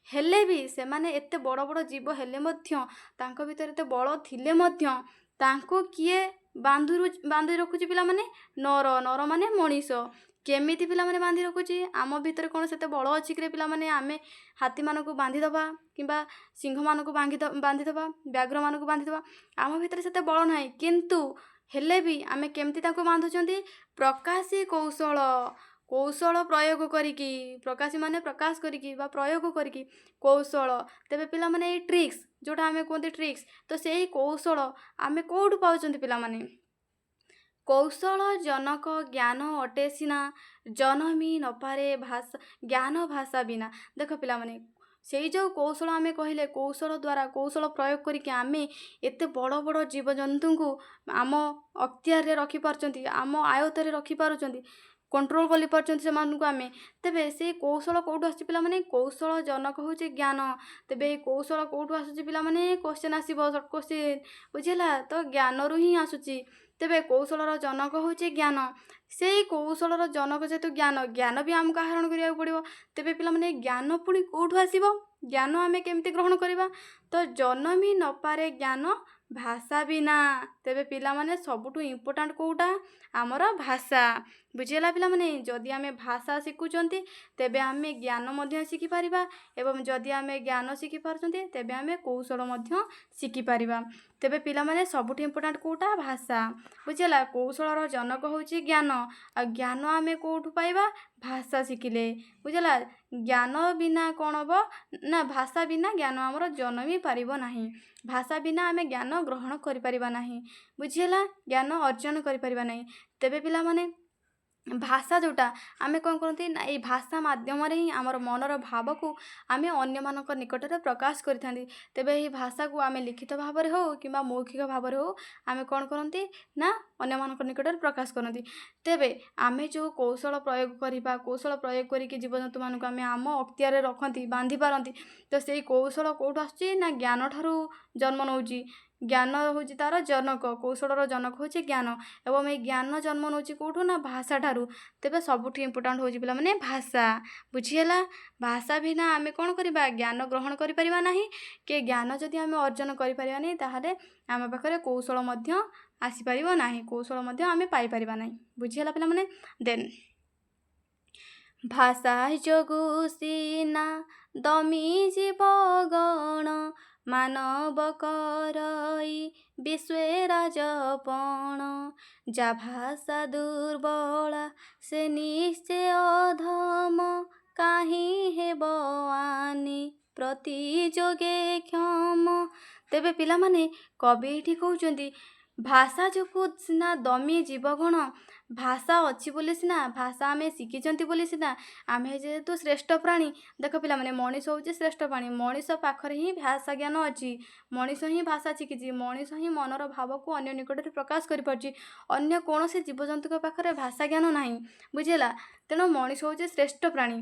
हेले भी से माने एते बड़ बड़ जीव हेले मध्य तांको भितर एते बल थिले मध्य तांको किए बांधी रखुची पिला माने नर नर माने मनीष केमिति पिला माने बांधी रखुची आम भितर कौन सेते बल अछि कि पिला माने आमे हाथी मानको बांधी दबा किंबा सिंह मानको बांधी दबा व्याघ्र मानको बांधी दबा आम भितर सेते बल नाही किंतु हेले भी आमे केमति ताको बांधुचंती प्रकाशी कौशल कौशल प्रयोग करिकी प्रकाशी माने प्रकाश करिकी बा प्रयोग करिकी कौशल तेबे पिला माने ए ट्रिक्स जोटा आमे कोंती ट्रिक्स तो सेही कौशल आमे कोठु पाउचंती पिला माने कौशल जनक ज्ञान अटे सीना जनमी न पारे भाषा ज्ञान भाषा बिना देख पिला माने सेई जो कौशल आमे कहले कौशल द्वारा कौशल प्रयोग करिके आमे एते बड़ बड़ जीवजंतु को आम अख्तियार रे रखी पारचंती आम आयत रे रखी पारुचंती कंट्रोल करि पारछन से मानकु आमे तेबे से कौशल कोठु आसी पिला माने कौशल जनक होचे ज्ञान तेबे कौशल कोठु आसुची पिला माने क्वेश्चन आसीबो शॉर्ट क्वेश्चन बुझिला तो ज्ञान रु ही आसुची तेबे कौशलर जनक होचे ज्ञान से कौशलर जनक जेतु ज्ञान ज्ञान भी आमको आहरण करिया पड़िबो तेबे पिला माने ज्ञान पुणी कोठु आसीबो ज्ञान आमे केमती ग्रहण करिबा तो जन्मी न पारे ज्ञान भाषा बिना तेबे पिला माने सबुठु इम्पोर्टेंट कोउटा आमर भाषा बुझिला पिला माने जदि आमे भाषा शिखुचंती तेबे आमे ज्ञान मध्य शिखि पारिबा एवं जदि आमे ज्ञान शिखि पारचंती तेबे आमे कौशल मध्य शिखि पारिबा तेबे पिला माने सबुठु इम्पोर्टेंट कोउटा भाषा बुझिला कौशलर जनक होची ज्ञान आ ज्ञान आमे कोउठु पाइबा भाषा शिखिले बुझिला ज्ञान बिना कोन हबो ना भाषा बिना ज्ञान हमर जन्मी पारिबो नाही भाषा बिना आमे ज्ञान ग्रहण करि पारिबा नाही बुझिला ज्ञान अर्जन करि पारिबा नाही तेबे पिला माने भाषा जोटा आमे कौन करती ना ये भाषा माध्यम रे ही आमर मनर भाव को आमे अन्य मानक निकट रे प्रकाश करिथांदी तेबे ही भाषा को आमे लिखित भाव रे हो किबा मौखिक भाव रे हो आमे कौन करती ना अन्य मानक निकट रे प्रकाश करती तेबे आमे जो कौशल प्रयोग करिबा कौशल प्रयोग करी के जीवजंतु मानक आमे आम अख्तियार रे रखंती बांधी पारंती तो सेही कौशल कोठु आछी ना ज्ञान ठारू जन्म नउची ज्ञान होची तार जनक कौशलर जनक होची ज्ञान एवं ये ज्ञान जन्म नउची कोठु ना भाषा ठारू तेबे सबुठी इम्पोर्टेंट होची पिला माने भाषा बुझिएला भाषा बिना आमे कोन करिबा ज्ञान ग्रहण करि परिबा नाही के ज्ञान जदि आमे अर्जन करि परिबा नाही ताहाले आमे पाखरे कौशल मध्य आसी परिबो नाही कौशल मध्य आमे पाई परिबा नाही बुझिएला पिला माने देन भाषा जोगु सीना दमी जीव गण मानव करई विश्वे राजपण जा भाषा दुर्बला से निश्चय अधम काहि हेब आनी प्रतियोगे क्षम तेबे पिला माने कवि एठी कहउचंती भाषा जोगु सिना दमी जीवगण भाषा अच्छी बोली सिना भाषा आमे शिखिचंती बोली सिना आमे जेहेतु श्रेष्ठ प्राणी देख पिला माने मनीष होउची श्रेष्ठ प्राणी मनीष पाखरे ही भाषा ज्ञान अच्छी मनीष ही भाषा शिखिची मनीष ही मनर भाव को अन्य निकट रे प्रकाश करि परची अन्य कोनोसी जीवजंतु के पाखरे भाषा ज्ञान नाही बुझिला तेनो मनीष होउची श्रेष्ठ प्राणी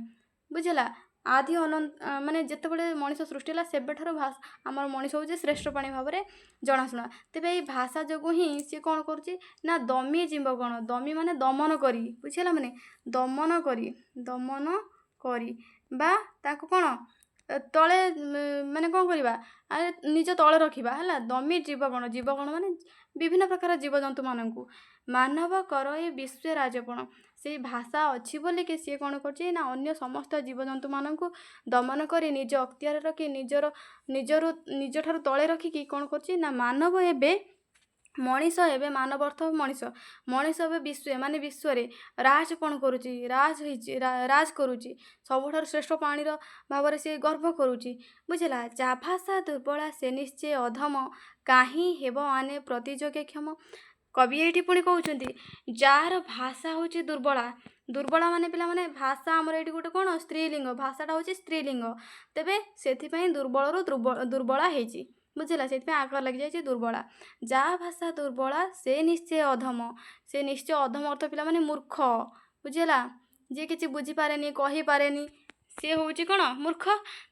बुझिला आदि अनंत माने जेतेबेले मनीष सृष्टि होला सेबेठारो भाषा आमर मनीष होउची श्रेष्ठ प्राणी भाबरे जणाशुना तेबे एई भाषा जोगु ही से कोन करूची ना दमी जीवगण दमी माने दमन करी बुझिला माने दमन करी बा ताको कोन तले माने कोन करिबा अरे निज तले रखिबा हला दमी जीवगण माने विभिन्न प्रकार जीवजंतु माननकु मानव करई विश्व राजपण से भाषा अच्छी बोली के सी कौन कर ना अन्य समस्त जीवजंतु माननकु दमन करी निज अख्तियार रखी निज ठारू तले रखिकी कौन कर ना मानव एबे मनीष एबे मानव अर्थ मनीष एबे विश्व माने विश्व रे राज कौन करुची राज करुची सबुठार श्रेष्ठ प्राणीर भाव रे से गर्व करुची बुझिला जा भाषा दुर्बला से निश्चय अधम काहि हेब आने प्रतियोगे क्षम कवि एठी पुणी कहउचंती जार भाषा होची दुर्बला माने पिला माने भाषा हमर एठी गोटे कोन स्त्रीलिंग भाषाटा होची स्त्रीलिंग तेबे सेथि पई दुर्बल दुर्बला हेची बुझिला सेथि पई आकर लागि जायछि दुर्बला जा भाषा दुर्बला से निश्चय अधम अर्थ पिला माने मूर्ख बुझिला जे किछि बुझी पारेनी कहि पारेनी से होउची कोन मूर्ख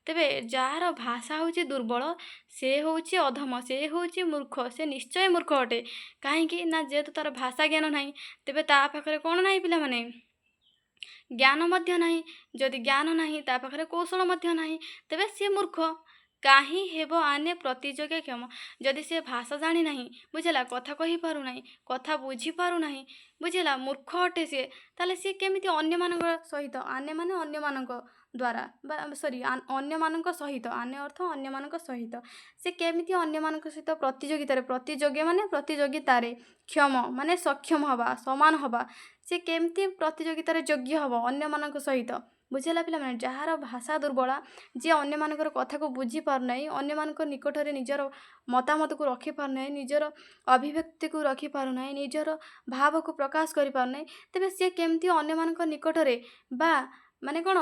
तेबे जार भाषा होउची दुर्बल से होउची अधम से होउची मूर्ख से निश्चय मूर्ख अटे काहेकि ना जेतु तार भाषा ज्ञान नाही तेबे ता पाखरे कोन नाही पिला माने ज्ञान मध्य नाही जदि ज्ञान नाही ता पाखरे कौशल मध्य नाही तेबे से मूर्ख काहि हेब आने प्रतियोगे क्षम जदि से भाषा जानी नाही बुझिला कथा कहि पारु नाही कथा बुझी पारु नाही बुझिला मूर्ख अटे से ताले से केमिति अन्य मानक सहित आने माने अन्य मानक द्वारा सॉरी अन्य मानक सहित आने अर्थ अन्य मानक सहित से केमिति अन्य मानक सहित प्रतियोगिता रे प्रतियोगी माने प्रतियोगिता रे क्षम माने सक्षम हवा समान हवा से केमिति प्रतियोगिता रे योग्य हवा अन्य मानक सहित बुझेला पिला माने जहार भाषा दुर्बला जे अन्य मानकर कथा को बुझी पार नाही अन्य मानकर निकट रे निजर मतामत को रखि पार नाही निजर अभिव्यक्ति को रखि पार नाही निजर भाव को प्रकाश करि पार नाही तबे से केमिति अन्य मानकर निकट रे बा माने कोन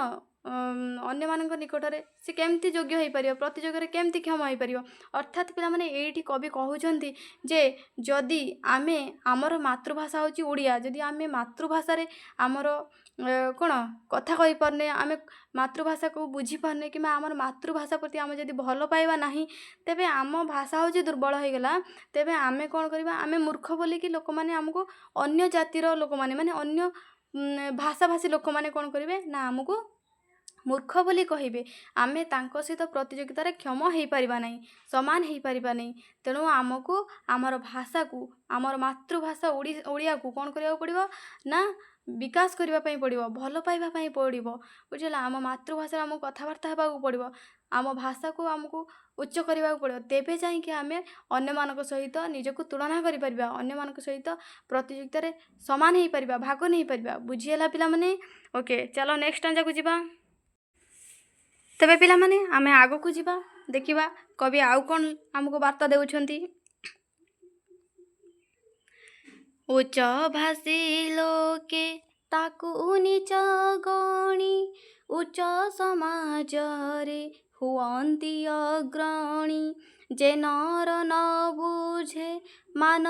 ଅନ୍ୟମାନଙ୍କ ନିକଟରେ ସେ କେମିତି ଯୋଗ୍ୟ ହୋଇପାରିବ, ପ୍ରତିଯୋଗିତାରେ କେମିତି କ୍ଷମ ହୋଇପାରିବ। ଅର୍ଥାତ୍ ପିଲାମାନେ ଏଇଠି କବି କହୁଛନ୍ତି ଯେ ଯଦି ଆମେ ଆମର ମାତୃଭାଷା ହେଉଛି ଓଡ଼ିଆ, ଯଦି ଆମେ ମାତୃଭାଷାରେ ଆମର କ'ଣ କଥା କହିପାରୁନେ, ଆମେ ମାତୃଭାଷାକୁ ବୁଝିପାରୁନେ କିମ୍ବା ଆମର ମାତୃଭାଷା ପ୍ରତି ଆମେ ଯଦି ଭଲ ପାଇବା ନାହିଁ, ତେବେ ଆମ ଭାଷା ହେଉଛି ଦୁର୍ବଳ ହୋଇଗଲା। ତେବେ ଆମେ କ'ଣ କରିବା, ଆମେ ମୂର୍ଖ ବୋଲିକି ଲୋକମାନେ ଆମକୁ ଅନ୍ୟ ଜାତିର ଲୋକମାନେ ମାନେ ଅନ୍ୟ ଭାଷାଭାଷୀ ଲୋକମାନେ କ'ଣ କରିବେ ନା ଆମକୁ ମୂର୍ଖ ବୋଲି କହିବେ। ଆମେ ତାଙ୍କ ସହିତ ପ୍ରତିଯୋଗିତାରେ କ୍ଷମ ହୋଇପାରିବା ନାହିଁ, ସମାନ ହୋଇପାରିବା ନାହିଁ। ତେଣୁ ଆମକୁ ଆମର ଭାଷାକୁ, ଆମର ମାତୃଭାଷା ଓଡ଼ିଆକୁ କ'ଣ କରିବାକୁ ପଡ଼ିବ ନା ବିକାଶ କରିବା ପାଇଁ ପଡ଼ିବ, ଭଲ ପାଇବା ପାଇଁ ପଡ଼ିବ। ବୁଝିଲା, ଆମ ମାତୃଭାଷାରେ ଆମକୁ କଥାବାର୍ତ୍ତା ହେବାକୁ ପଡ଼ିବ, ଆମ ଭାଷାକୁ ଆମକୁ ଉଚ୍ଚ କରିବାକୁ ପଡ଼ିବ। ତେବେ ଯାଇକି ଆମେ ଅନ୍ୟମାନଙ୍କ ସହିତ ନିଜକୁ ତୁଳନା କରିପାରିବା, ଅନ୍ୟମାନଙ୍କ ସହିତ ପ୍ରତିଯୋଗିତାରେ ସମାନ ହୋଇପାରିବା, ଭାଗ ନେଇପାରିବା। ବୁଝିହେଲା ପିଲାମାନେ? ଓକେ, ଚାଲ ନେକ୍ସଟ ଷ୍ଟାଞ୍ଜାକୁ ଯିବା। ତେବେ ପିଲାମାନେ ଆମେ ଆଗକୁ ଯିବା, ଦେଖିବା କବି ଆଉ କ'ଣ ଆମକୁ ବାର୍ତ୍ତା ଦେଉଛନ୍ତି। ଉଚ୍ଚ ଭାଷୀ ଲୋକେ ତାକୁ ନିଚ ଗଣି, ଉଚ୍ଚ ସମାଜରେ ହୁଅନ୍ତି ଅଗ୍ରଣୀ। ଯେ ନର ନ ବୁଝେ ମାନ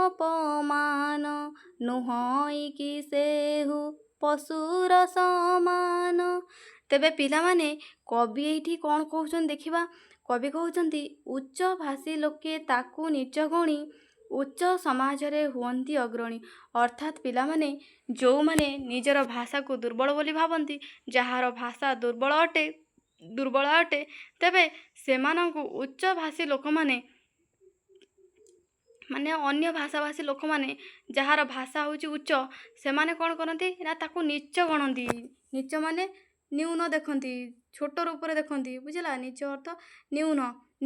ଅପମାନ, ନୁହଁଇ କି ସେହୁ ପଶୁର ସମାନ। ତେବେ ପିଲାମାନେ କବି ଏଇଠି କ'ଣ କହୁଛନ୍ତି ଦେଖିବା। କବି କହୁଛନ୍ତି ଉଚ୍ଚ ଭାଷୀ ଲୋକେ ତାକୁ ନିଚ ଗଣି, ଉଚ୍ଚ ସମାଜରେ ହୁଅନ୍ତି ଅଗ୍ରଣୀ। ଅର୍ଥାତ୍ ପିଲାମାନେ ଯେଉଁମାନେ ନିଜର ଭାଷାକୁ ଦୁର୍ବଳ ବୋଲି ଭାବନ୍ତି, ଯାହାର ଭାଷା ଦୁର୍ବଳ ଅଟେ, ତେବେ ସେମାନଙ୍କୁ ଉଚ୍ଚ ଭାଷୀ ଲୋକମାନେ ମାନେ ଅନ୍ୟ ଭାଷାଭାଷୀ ଲୋକମାନେ ଯାହାର ଭାଷା ହେଉଛି ଉଚ୍ଚ, ସେମାନେ କ'ଣ କରନ୍ତି ନା ତାକୁ ନିଚ ଗଣନ୍ତି। ନିଚ ମାନେ ନ୍ୟୁନ ଦେଖନ୍ତି, ଛୋଟ ରୂପରେ ଦେଖନ୍ତି। ବୁଝିଲା, ନିଚ ଅର୍ଥ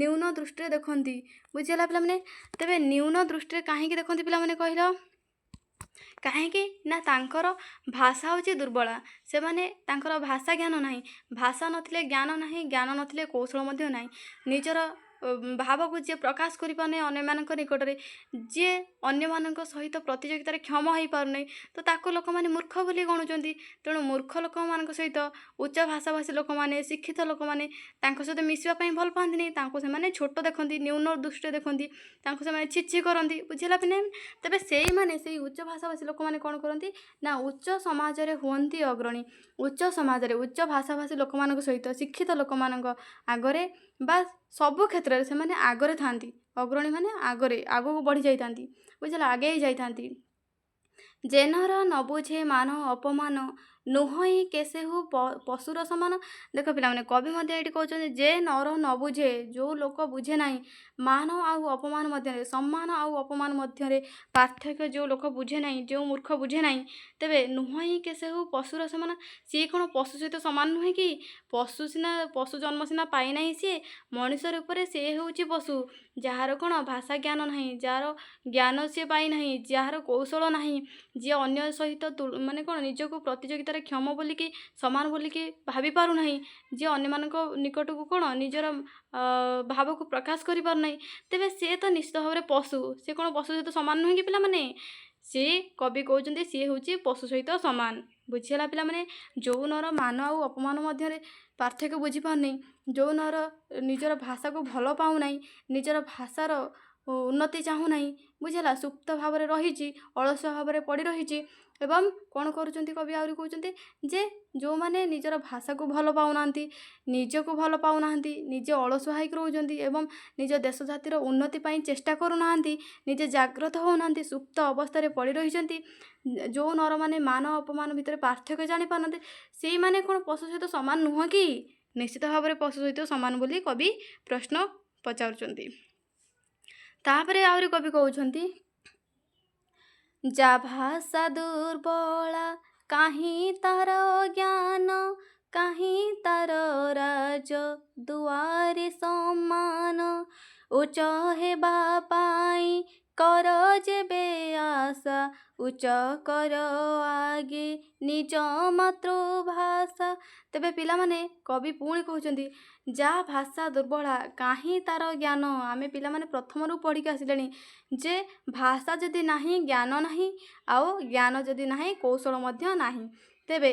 ନ୍ୟୁନ ଦୃଷ୍ଟିରେ ଦେଖନ୍ତି। ବୁଝିଲା ପିଲାମାନେ? ତେବେ ନ୍ୟୁନ ଦୃଷ୍ଟିରେ କାହିଁକି ଦେଖନ୍ତି ପିଲାମାନେ କହିଲ? କାହିଁକି ନା ତାଙ୍କର ଭାଷା ହେଉଛି ଦୁର୍ବଳା, ସେମାନେ ତାଙ୍କର ଭାଷା ଜ୍ଞାନ ନାହିଁ। ଭାଷା ନଥିଲେ ଜ୍ଞାନ ନାହିଁ, ଜ୍ଞାନ ନଥିଲେ କୌଶଳ ମଧ୍ୟ ନାହିଁ। ନିଜର ଭାବକୁ ଯିଏ ପ୍ରକାଶ କରିପାରୁନି ଅନ୍ୟମାନଙ୍କ ନିକଟରେ, ଯିଏ ଅନ୍ୟମାନଙ୍କ ସହିତ ପ୍ରତିଯୋଗିତାରେ କ୍ଷମ ହୋଇପାରୁନାହିଁ, ତ ତାକୁ ଲୋକମାନେ ମୂର୍ଖ ବୋଲି ଗଣୁଛନ୍ତି। ତେଣୁ ମୂର୍ଖ ଲୋକମାନଙ୍କ ସହିତ ଉଚ୍ଚ ଭାଷାଭାଷୀ ଲୋକମାନେ, ଶିକ୍ଷିତ ଲୋକମାନେ ତାଙ୍କ ସହିତ ମିଶିବା ପାଇଁ ଭଲ ପାଆନ୍ତିନି। ତାଙ୍କୁ ସେମାନେ ଛୋଟ ଦେଖନ୍ତି, ନ୍ୟୁନ ଦୃଷ୍ଟିରେ ଦେଖନ୍ତି, ତାଙ୍କୁ ସେମାନେ ଛି କରନ୍ତି। ବୁଝିଲା ପିଲା? ତେବେ ସେଇମାନେ, ସେଇ ଉଚ୍ଚ ଭାଷାଭାଷୀ ଲୋକମାନେ କ'ଣ କରନ୍ତି ନା ଉଚ୍ଚ ସମାଜରେ ହୁଅନ୍ତି ଅଗ୍ରଣୀ। ଉଚ୍ଚ ସମାଜରେ, ଉଚ୍ଚ ଭାଷାଭାଷୀ ଲୋକମାନଙ୍କ ସହିତ ଶିକ୍ଷିତ ଲୋକମାନଙ୍କ ଆଗରେ ବା ସବୁ କ୍ଷେତ୍ରରେ ସେମାନେ ଆଗରେ ଥାନ୍ତି। ଅଗ୍ରଣୀ ମାନେ ଆଗକୁ ବଢ଼ି ଯାଇଥାନ୍ତି। ବୁଝିଲା, ଆଗେଇ ଯାଇଥାନ୍ତି। ଯେ ନର ନ ବୁଝେ ମାନ ଅପମାନ, ନୁହଁଇ କେଶେହୁ ପଶୁର ସମାନ। ଦେଖ ପିଲାମାନେ, କବି ମଧ୍ୟ ଏଇଠି କହୁଛନ୍ତି ଯେ ନର ନ ବୁଝେ, ଯେଉଁ ଲୋକ ବୁଝେ ନାହିଁ ମାନ ଆଉ ଅପମାନ ମଧ୍ୟରେ, ସମ୍ମାନ ଆଉ ଅପମାନ ମଧ୍ୟରେ ପାର୍ଥକ୍ୟ ଯେଉଁ ଲୋକ ବୁଝେ ନାହିଁ, ଯେଉଁ ମୂର୍ଖ ବୁଝେ ନାହିଁ, ତେବେ ନୁହଁଇ କେଶେହୁ ପଶୁର ସମାନ। ସିଏ କ'ଣ ପଶୁ ସହିତ ସମାନ ନୁହେଁ କି? ପଶୁ ଜନ୍ମ ସିନା ପାଇନାହିଁ, ସିଏ ମଣିଷ ରୂପରେ ସିଏ ହେଉଛି ପଶୁ। ଯାହାର କ'ଣ ଭାଷା ଜ୍ଞାନ ନାହିଁ, ଯାହାର ଜ୍ଞାନ ସିଏ ପାଇନାହିଁ, ଯାହାର କୌଶଳ ନାହିଁ, ଯିଏ ଅନ୍ୟ ସହିତ ମାନେ କ'ଣ ନିଜକୁ ପ୍ରତିଯୋଗିତାରେ କ୍ଷମ ବୋଲିକି, ସମାନ ବୋଲିକି ଭାବି ପାରୁନାହିଁ, ଯିଏ ଅନ୍ୟମାନଙ୍କ ନିକଟକୁ କ'ଣ ନିଜର ଭାବକୁ ପ୍ରକାଶ କରିପାରୁନାହିଁ, ତେବେ ସିଏ ତ ନିଶ୍ଚିତ ଭାବରେ ପଶୁ। ସିଏ କ'ଣ ପଶୁ ସହିତ ସମାନ ନୁହେଁ କି ପିଲାମାନେ? ସିଏ କବି କହୁଛନ୍ତି ସିଏ ହେଉଛି ପଶୁ ସହିତ ସମାନ। ବୁଝିହେଲା ପିଲାମାନେ? ଯେଉଁ ନର ମାନ ଆଉ ଅପମାନ ମଧ୍ୟରେ ପାର୍ଥକ୍ୟ ବୁଝିପାରୁନାହିଁ, ଯେଉଁ ନର ନିଜର ଭାଷାକୁ ଭଲ ପାଉନାହିଁ, ନିଜର ଭାଷାର ଉନ୍ନତି ଚାହୁଁନାହିଁ, ବୁଝିଲା, ସୁପ୍ତ ଭାବରେ ରହିଛି, ଅଳସୁଆ ଭାବରେ ପଡ଼ି ରହିଛି। ଏବଂ କ'ଣ କରୁଛନ୍ତି କବି ଆହୁରି କହୁଛନ୍ତି ଯେ ଯେଉଁମାନେ ନିଜର ଭାଷାକୁ ଭଲ ପାଉନାହାନ୍ତି, ନିଜକୁ ଭଲ ପାଉନାହାନ୍ତି, ନିଜେ ଅଳସୁଆ ହେଇକି ରହୁଛନ୍ତି ଏବଂ ନିଜ ଦେଶ ଜାତିର ଉନ୍ନତି ପାଇଁ ଚେଷ୍ଟା କରୁନାହାନ୍ତି, ନିଜେ ଜାଗ୍ରତ ହେଉନାହାନ୍ତି, ସୁପ୍ତ ଅବସ୍ଥାରେ ପଡ଼ି ରହିଛନ୍ତି, ଯେଉଁ ନରମାନେ ମାନ ଅପମାନ ଭିତରେ ପାର୍ଥକ୍ୟ ଜାଣିପାରୁନାହାନ୍ତି, ସେଇମାନେ କ'ଣ ପଶୁ ସହିତ ସମାନ ନୁହଁ କି? ନିଶ୍ଚିତ ଭାବରେ ପଶୁ ସହିତ ସମାନ ବୋଲି କବି ପ୍ରଶ୍ନ ପଚାରୁଛନ୍ତି। ତାପରେ ଆହୁରି କବି କହୁଛନ୍ତି ଯା ଭାଷା ଦୁର୍ବଳା, କାହିଁ ତାର ଜ୍ଞାନ, କାହିଁ ତାର ରାଜ ଦୁଆରେ ସମାନ। ଉଚ୍ଚ ହେବା ପାଇଁ କର ଯେବେ ଆଶା, ଉଚ୍ଚ କର ଆଗେ ନିଜ ମାତୃଭାଷା। ତେବେ ପିଲାମାନେ କବି ପୁଣି କହୁଛନ୍ତି ଯାହା ଭାଷା ଦୁର୍ବଳା, କାହିଁ ତାର ଜ୍ଞାନ। ଆମେ ପିଲାମାନେ ପ୍ରଥମରୁ ପଢ଼ିକି ଆସିଲେଣି ଯେ ଭାଷା ଯଦି ନାହିଁ ଜ୍ଞାନ ନାହିଁ, ଆଉ ଜ୍ଞାନ ଯଦି ନାହିଁ କୌଶଳ ମଧ୍ୟ ନାହିଁ। ତେବେ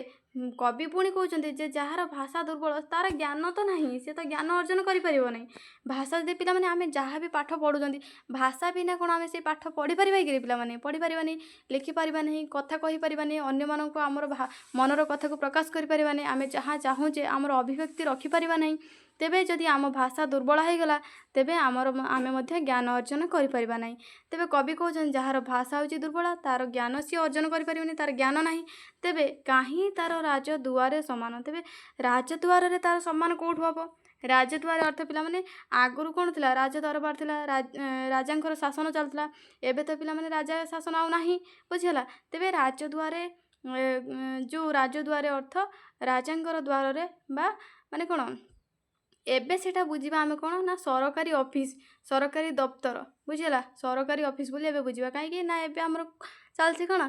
କବି ପୁଣି କହୁଛନ୍ତି ଯେ ଯାହାର ଭାଷା ଦୁର୍ବଳ ତାର ଜ୍ଞାନ ତ ନାହିଁ, ସେ ତ ଜ୍ଞାନ ଅର୍ଜନ କରିପାରିବ ନାହିଁ। ଭାଷା ଯଦି ପିଲାମାନେ ଆମେ ଯାହା ବି ପାଠ ପଢ଼ୁଛନ୍ତି ଭାଷା ବିନା କ'ଣ ଆମେ ସେ ପାଠ ପଢ଼ିପାରିବା କି ପିଲାମାନେ? ପଢ଼ିପାରିବାନି, ଲେଖିପାରିବା ନାହିଁ, କଥା କହିପାରିବାନି, ଅନ୍ୟମାନଙ୍କୁ ଆମର ମନର କଥାକୁ ପ୍ରକାଶ କରିପାରିବାନି, ଆମେ ଯାହା ଚାହୁଁଛେ ଆମର ଅଭିବ୍ୟକ୍ତି ରଖିପାରିବା ନାହିଁ। ତେବେ ଯଦି ଆମ ଭାଷା ଦୁର୍ବଳ ହୋଇଗଲା ତେବେ ଆମେ ମଧ୍ୟ ଜ୍ଞାନ ଅର୍ଜନ କରିପାରିବା ନାହିଁ। ତେବେ କବି କହୁଛନ୍ତି ଯାହାର ଭାଷା ହେଉଛି ଦୁର୍ବଳ ତାର ଜ୍ଞାନ ସିଏ ଅର୍ଜନ କରିପାରିବନି, ତାର ଜ୍ଞାନ ନାହିଁ। ତେବେ କାହିଁ ତାର ରାଜଦୁଆରେ ସମାନ? ତେବେ ରାଜଦୁଆରରେ ତାର ସମାନ କେଉଁଠୁ ହେବ? ରାଜଦୁଆର ଅର୍ଥ ପିଲାମାନେ ଆଗରୁ କ'ଣ ଥିଲା? ରାଜ ଦରବାର ଥିଲା, ରାଜାଙ୍କର ଶାସନ ଚାଲୁଥିଲା। ଏବେ ତ ପିଲାମାନେ ରାଜା ଶାସନ ଆଉ ନାହିଁ, ବୁଝିଗଲା। ତେବେ ରାଜଦୁଆରେ ଯେଉଁ ରାଜଦୁଆରେ ଅର୍ଥ ରାଜାଙ୍କର ଦ୍ୱାରରେ ବା ମାନେ କ'ଣ ଏବେ ସେଇଟା ବୁଝିବା ଆମେ କ'ଣ ନା ସରକାରୀ ଅଫିସ୍, ସରକାରୀ ଦପ୍ତର, ବୁଝିଗଲା। ସରକାରୀ ଅଫିସ୍ ବୋଲି ଏବେ ବୁଝିବା। କାହିଁକି ନା ଏବେ ଆମର ଚାଲିଛି କ'ଣ